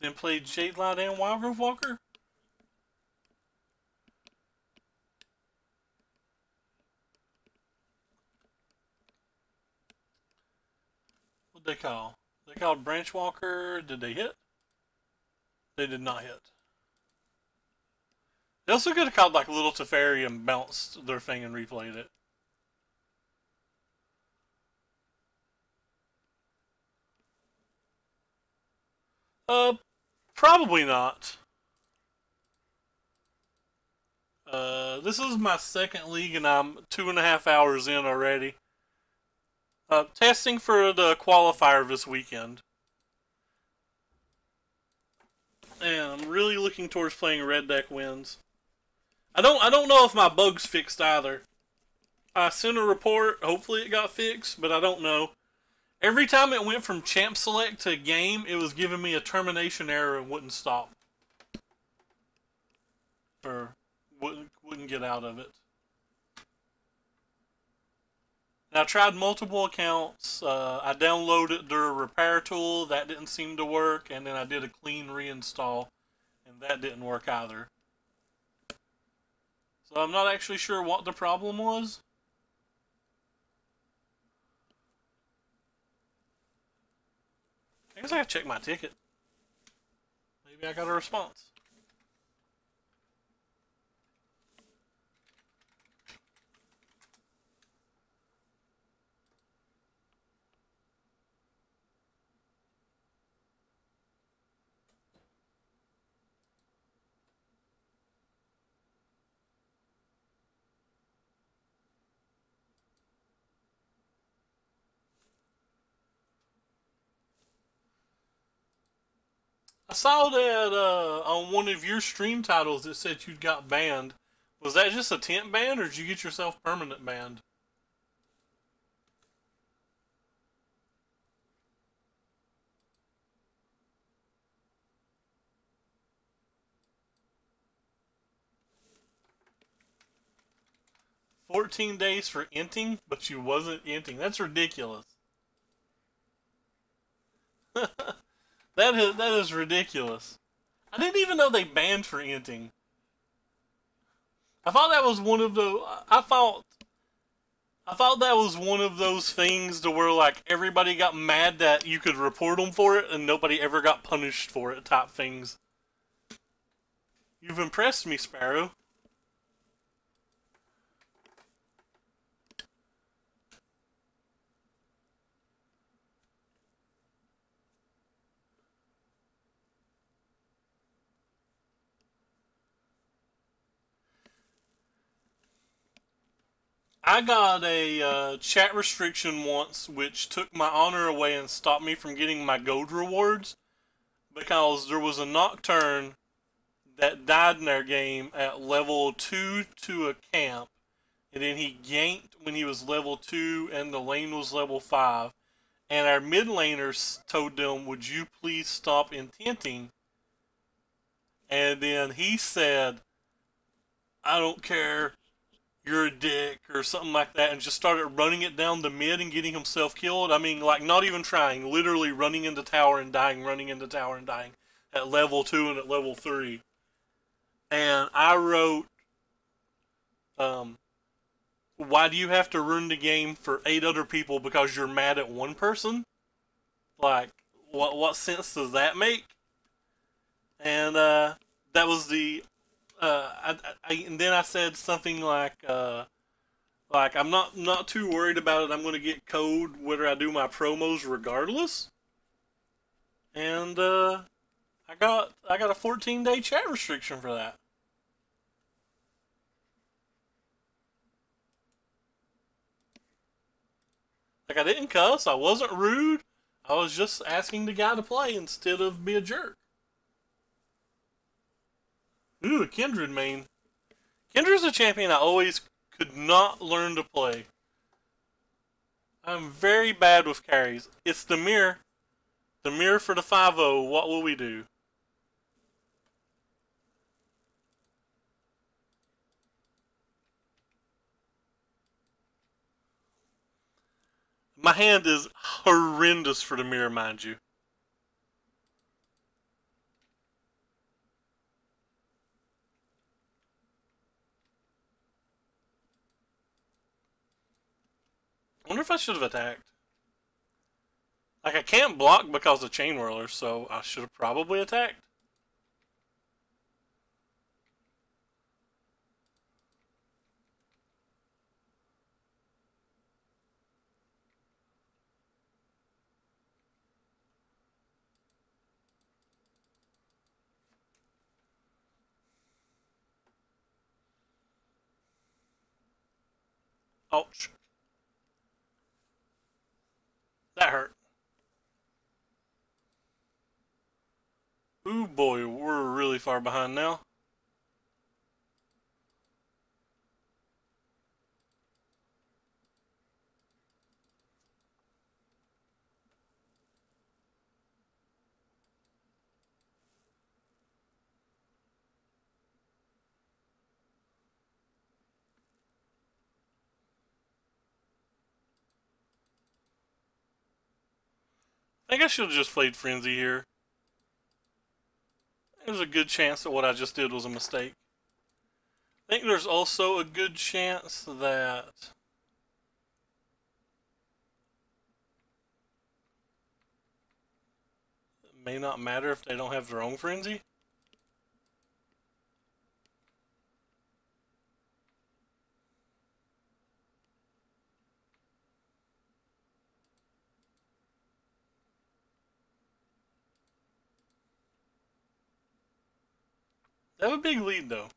then play Jade Light and Wildgrowth Walker? What'd they call? They called Branch Walker. Did they hit? They did not hit. They also could have called like Little Teferi and bounced their thing and replayed it. Probably not. This is my second league and I'm 2.5 hours in already. Testing for the qualifier this weekend. And I'm really looking towards playing red deck wins. I don't know if my bug's fixed either. I sent a report, hopefully it got fixed, but I don't know. Every time it went from champ select to game, it was giving me a termination error and wouldn't stop. Or wouldn't get out of it. And I tried multiple accounts. I downloaded their repair tool, that didn't seem to work, and then I did a clean reinstall, and that didn't work either. So I'm not actually sure what the problem was. I guess I gotta check my ticket. Maybe I got a response. I saw that on one of your stream titles it said you'd got banned. Was that just a temp ban, or did you get yourself permanent banned? $14 for inting, but you wasn't inting. That's ridiculous. That is ridiculous. I didn't even know they banned for inting. I thought that was one of the. I thought that was one of those things to where like everybody got mad that you could report them for it and nobody ever got punished for it type things. You've impressed me, Sparrow. I got a chat restriction once, which took my honor away and stopped me from getting my gold rewards, because there was a Nocturne that died in their game at level 2 to a camp, and then he ganked when he was level 2 and the lane was level 5, and our mid laners told them, would you please stop intenting? And then he said, I don't care, you're a dick, or something like that, and just started running it down the mid and getting himself killed. I mean, like, not even trying, literally running into tower and dying, running into tower and dying at level 2 and at level 3. And I wrote, why do you have to ruin the game for 8 other people because you're mad at one person? Like, what sense does that make? And that was the and then I said something like I'm not too worried about it. I'm going to get code whether I do my promos regardless. And I got a 14-day chat restriction for that. Like, I didn't cuss, I wasn't rude. I was just asking the guy to play instead of be a jerk. Ooh, a Kindred main. Kindred's a champion I always could not learn to play. I'm very bad with carries. It's the mirror. The mirror for the 5-0. What will we do? My hand is horrendous for the mirror, mind you. I wonder if I should have attacked. Like, I can't block because of Chain Whirler, so I should have probably attacked. Ouch. That hurt. Ooh boy, we're really far behind now. I think I should have just played Frenzy here. There's a good chance that what I just did was a mistake. I think there's also a good chance that it may not matter if they don't have their own Frenzy. They have a big lead though.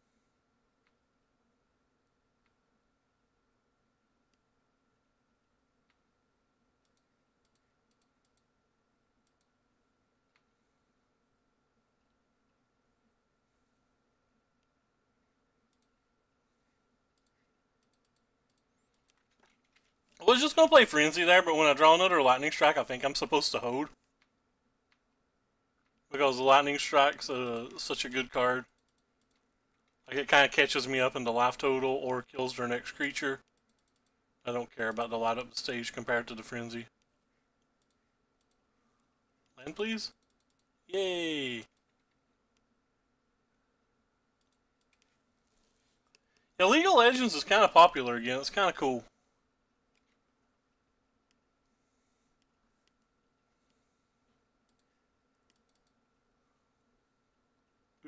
I was just going to play Frenzy there, but when I draw another Lightning Strike, I think I'm supposed to hold. Because the Lightning Strike's such a good card. Like, it kind of catches me up into life total or kills their next creature. I don't care about the light up stage compared to the Frenzy. Land, please. Yay! Yeah, League of Legends is kind of popular again. It's kind of cool.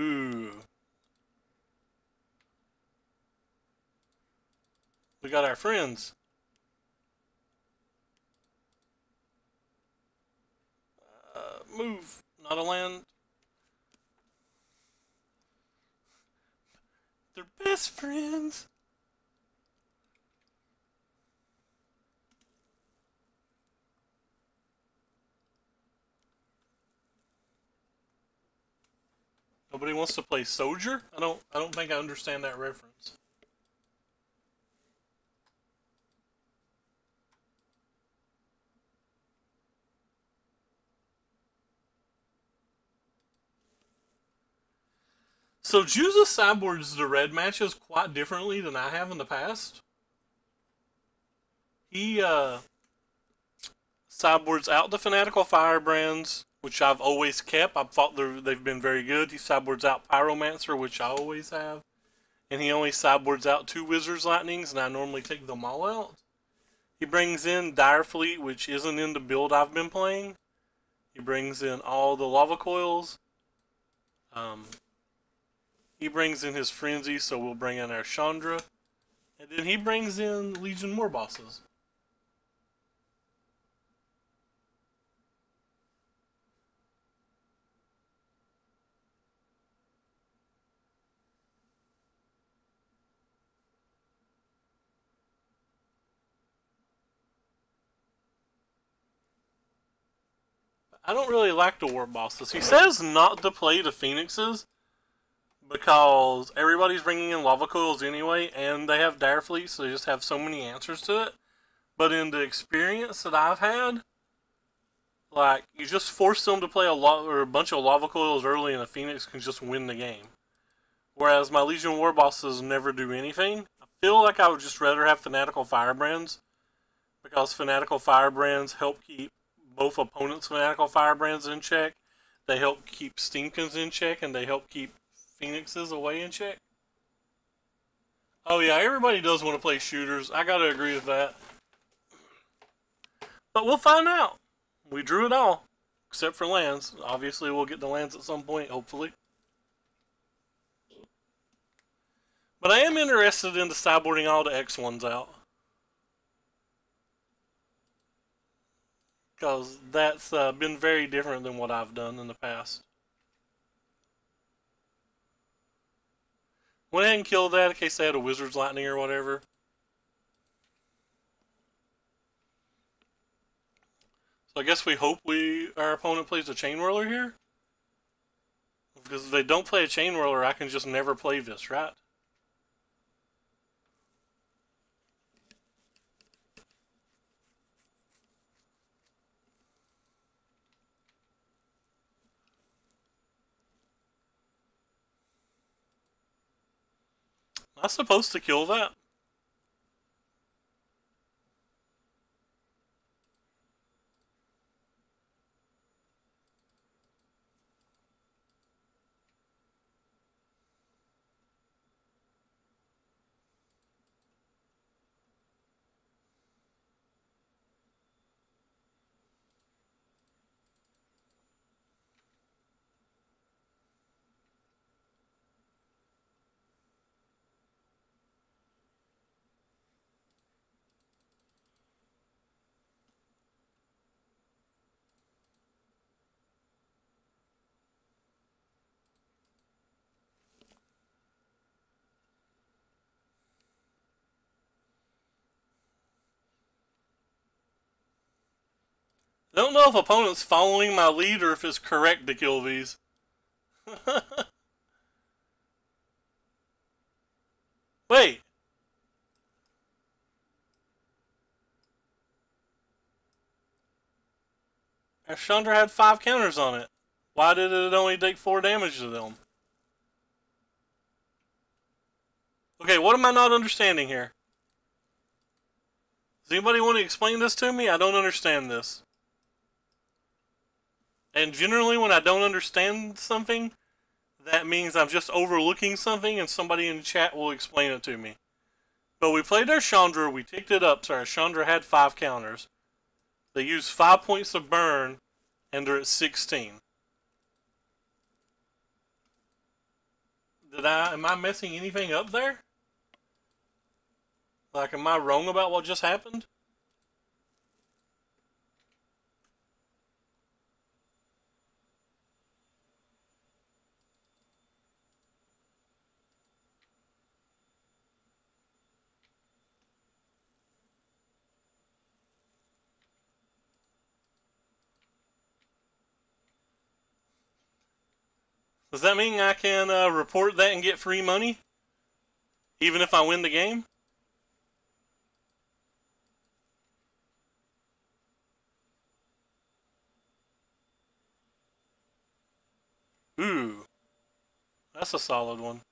Ooh. We got our friends. Move. Not a land. They're best friends. Nobody wants to play Soldier? I don't think I understand that reference. So Juza sideboards the red matches quite differently than I have in the past. He sideboards out the Fanatical Firebrands, which I've always kept. I've thought they've been very good. He sideboards out Pyromancer, which I always have. And he only sideboards out 2 Wizard's Lightnings, and I normally take them all out. He brings in Direfleet, which isn't in the build I've been playing. He brings in all the lava coils. He brings in his frenzy, so we'll bring in our Chandra. And then he brings in Legion War bosses. I don't really like the war bosses. He says not to play the Phoenixes because everybody's bringing in lava coils anyway, and they have Dire Fleet, so they just have so many answers to it. But in the experience that I've had, like, you just force them to play a bunch of lava coils early, and a Phoenix can just win the game. Whereas my Legion War bosses never do anything. I feel like I would just rather have Fanatical Firebrands, because Fanatical Firebrands help keep both opponents' Fanatical Firebrands in check. They help keep Steamkins in check, and they help keep Phoenixes away in check. Oh yeah, everybody does want to play shooters. I gotta agree with that. But we'll find out. We drew it all, except for lands. Obviously, we'll get the lands at some point, hopefully. But I am interested in the sideboarding all the X ones out. Because that's been very different than what I've done in the past. Went ahead and killed that in case they had a Wizard's Lightning or whatever. So I guess we hope our opponent plays a Chain Whirler here. Because if they don't play a Chain Whirler, I can just never play this, right? Am I supposed to kill that? I don't know if opponent's following my lead or if it's correct to kill these. Wait. Our Chandra had 5 counters on it. Why did it only take 4 damage to them? Okay, what am I not understanding here? Does anybody want to explain this to me? I don't understand this. And generally when I don't understand something, that means I'm just overlooking something and somebody in the chat will explain it to me. But we played our Chandra, we ticked it up, so our Chandra had 5 counters. They used 5 points of burn, and they're at 16. Am I messing anything up there? Like, am I wrong about what just happened? Does that mean I can report that and get free money? Even if I win the game? Ooh. That's a solid one.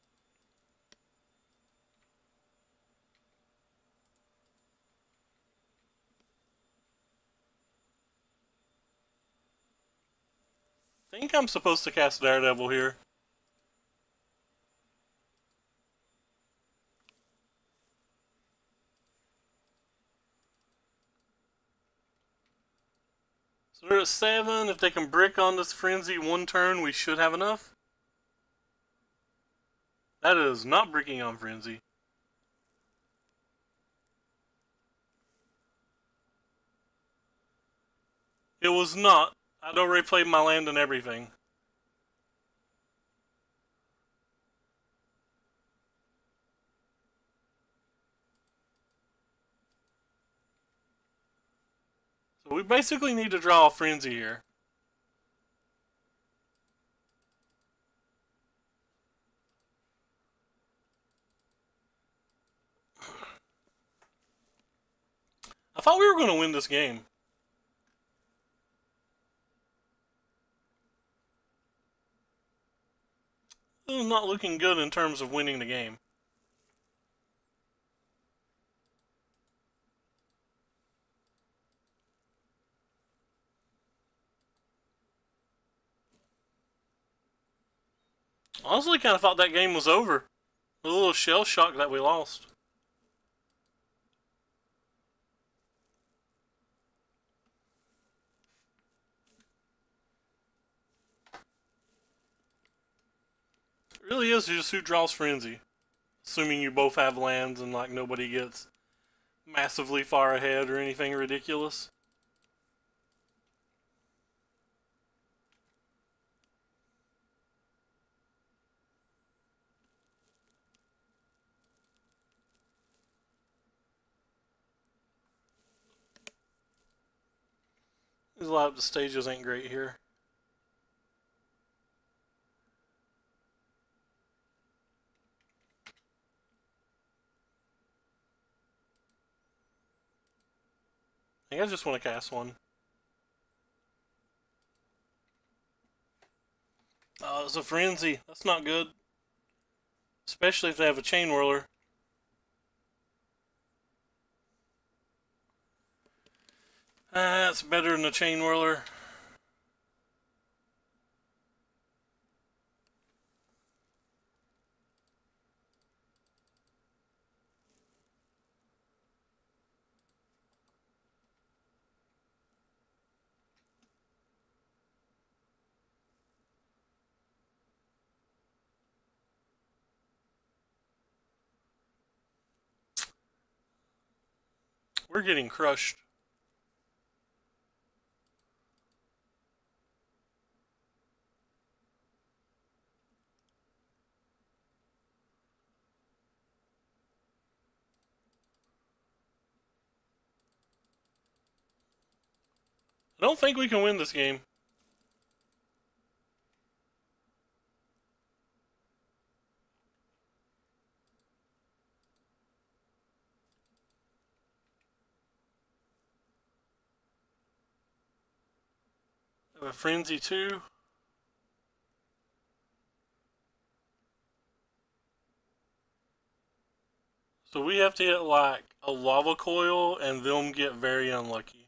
I think I'm supposed to cast Daredevil here. So they're at 7. If they can brick on this frenzy one turn, we should have enough. That is not bricking on frenzy. It was not. I'd already played my land and everything. So we basically need to draw a frenzy here. I thought we were going to win this game. This is not looking good in terms of winning the game. Honestly, kind of thought that game was over. A little shell shock that we lost. It really is just who draws frenzy. Assuming you both have lands and like nobody gets massively far ahead or anything ridiculous. These light up the stages ain't great here. I think I just want to cast one. Oh, it's a frenzy. That's not good. Especially if they have a chain whirler. That's better than a chain whirler. We're getting crushed. I don't think we can win this game. I have a frenzy too. So we have to hit like a lava coil and them get very unlucky.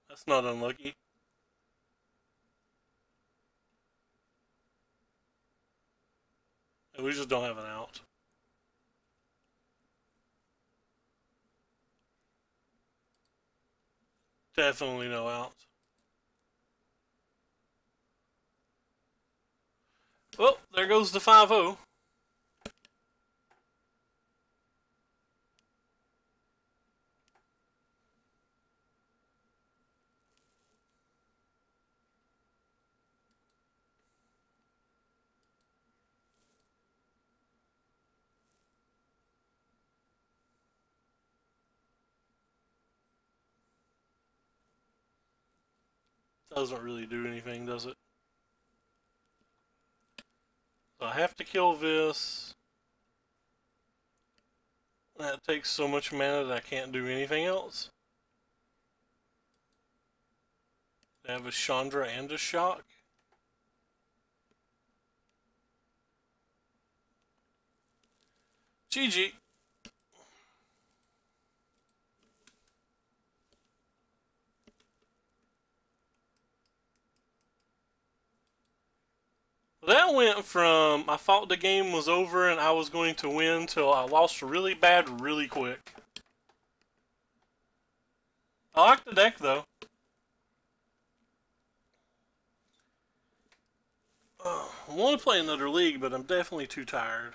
That's not unlucky. And we just don't have an out. Definitely no out. Well, there goes the 5-0. Doesn't really do anything, does it? So I have to kill this. That takes so much mana that I can't do anything else. I have a Chandra and a Shock. GG. That went from I thought the game was over and I was going to win till I lost really bad really quick. I like the deck though. I want to play another league, but I'm definitely too tired.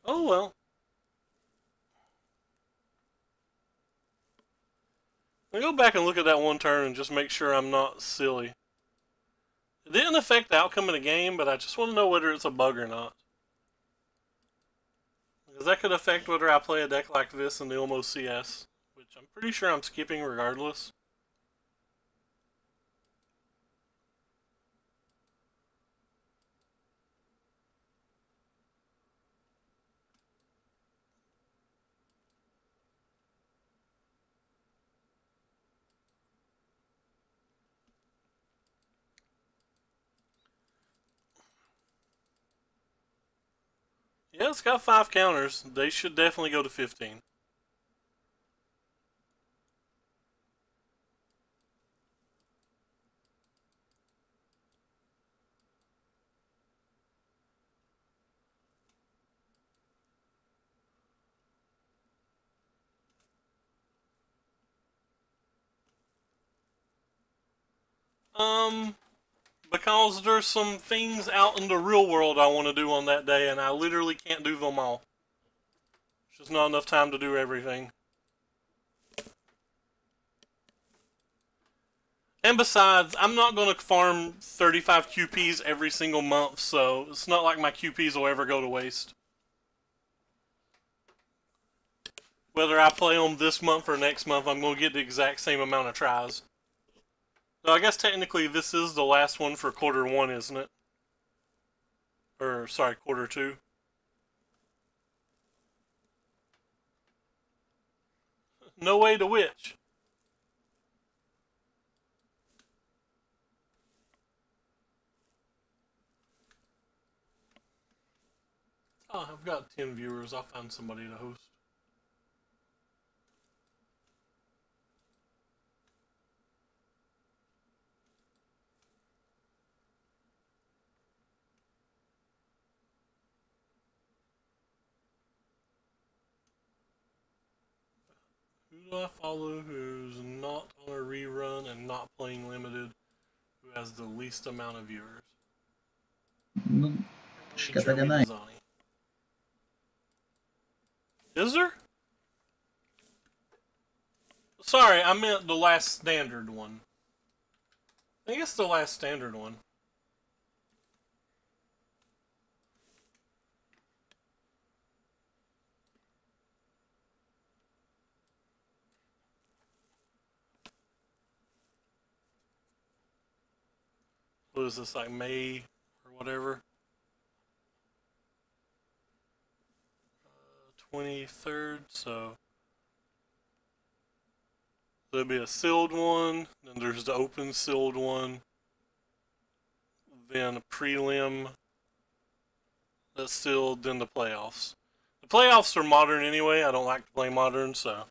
Oh well. I'll go back and look at that one turn and just make sure I'm not silly. It didn't affect the outcome of the game, but I just want to know whether it's a bug or not. Because that could affect whether I play a deck like this in the Almost CS, which I'm pretty sure I'm skipping regardless. Yeah, it's got 5 counters. They should definitely go to 15. Because there's some things out in the real world I want to do on that day, and I literally can't do them all. There's just not enough time to do everything. And besides, I'm not going to farm 35 QPs every single month, so it's not like my QPs will ever go to waste. Whether I play them this month or next month, I'm going to get the exact same amount of tries. So I guess technically this is the last one for quarter 1, isn't it? Or, sorry, quarter 2. No way to witch. Oh, I've got 10 viewers. I'll find somebody to host. Who do I follow who's not on a rerun and not playing limited, who has the least amount of viewers? No,仕方がない. Is there? Sorry, I meant the last standard one. I think it's the last standard one. What is this, like May or whatever? 23rd, so there'll be a sealed one, then there's the open sealed one, then a prelim that's sealed, then the playoffs. The playoffs are modern anyway. I don't like to play modern, so.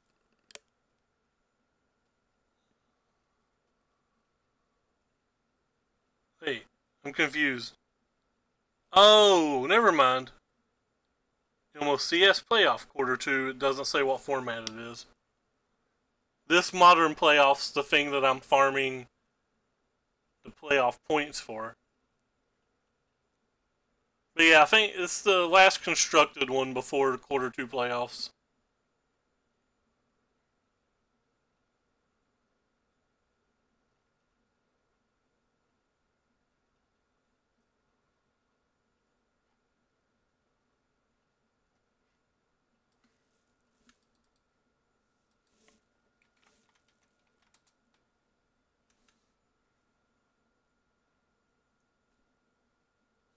Hey, I'm confused. Oh, never mind. Almost CS playoff quarter 2, it doesn't say what format it is. This modern playoff's the thing that I'm farming the playoff points for. But yeah, I think it's the last constructed one before the quarter 2 playoffs.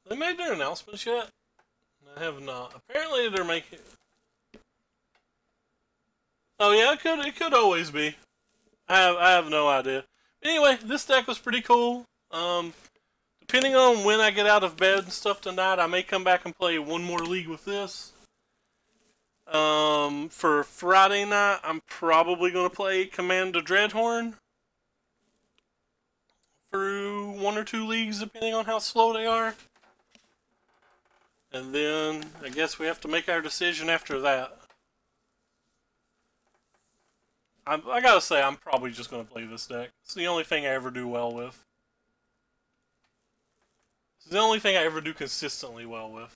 They made their announcements yet? I have not. Apparently they're making. Oh yeah, it could always be. I have no idea. Anyway, this deck was pretty cool. Depending on when I get out of bed and stuff tonight, I may come back and play one more league with this. For Friday night, I'm probably gonna play Commander Dreadhorn. through 1 or 2 leagues, depending on how slow they are. And then I guess we have to make our decision after that. I gotta say, I'm probably just gonna play this deck. It's the only thing I ever do well with. It's the only thing I ever do consistently well with.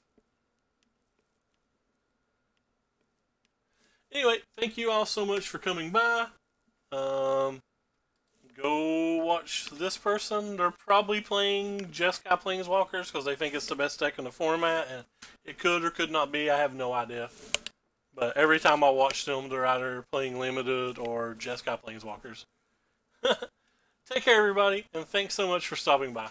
Anyway, thank you all so much for coming by. Go watch this person. They're probably playing Jeskai Planeswalkers because they think it's the best deck in the format, and it could or could not be. I have no idea. But every time I watch them, they're either playing Limited or Jeskai Planeswalkers. Take care, everybody, and thanks so much for stopping by.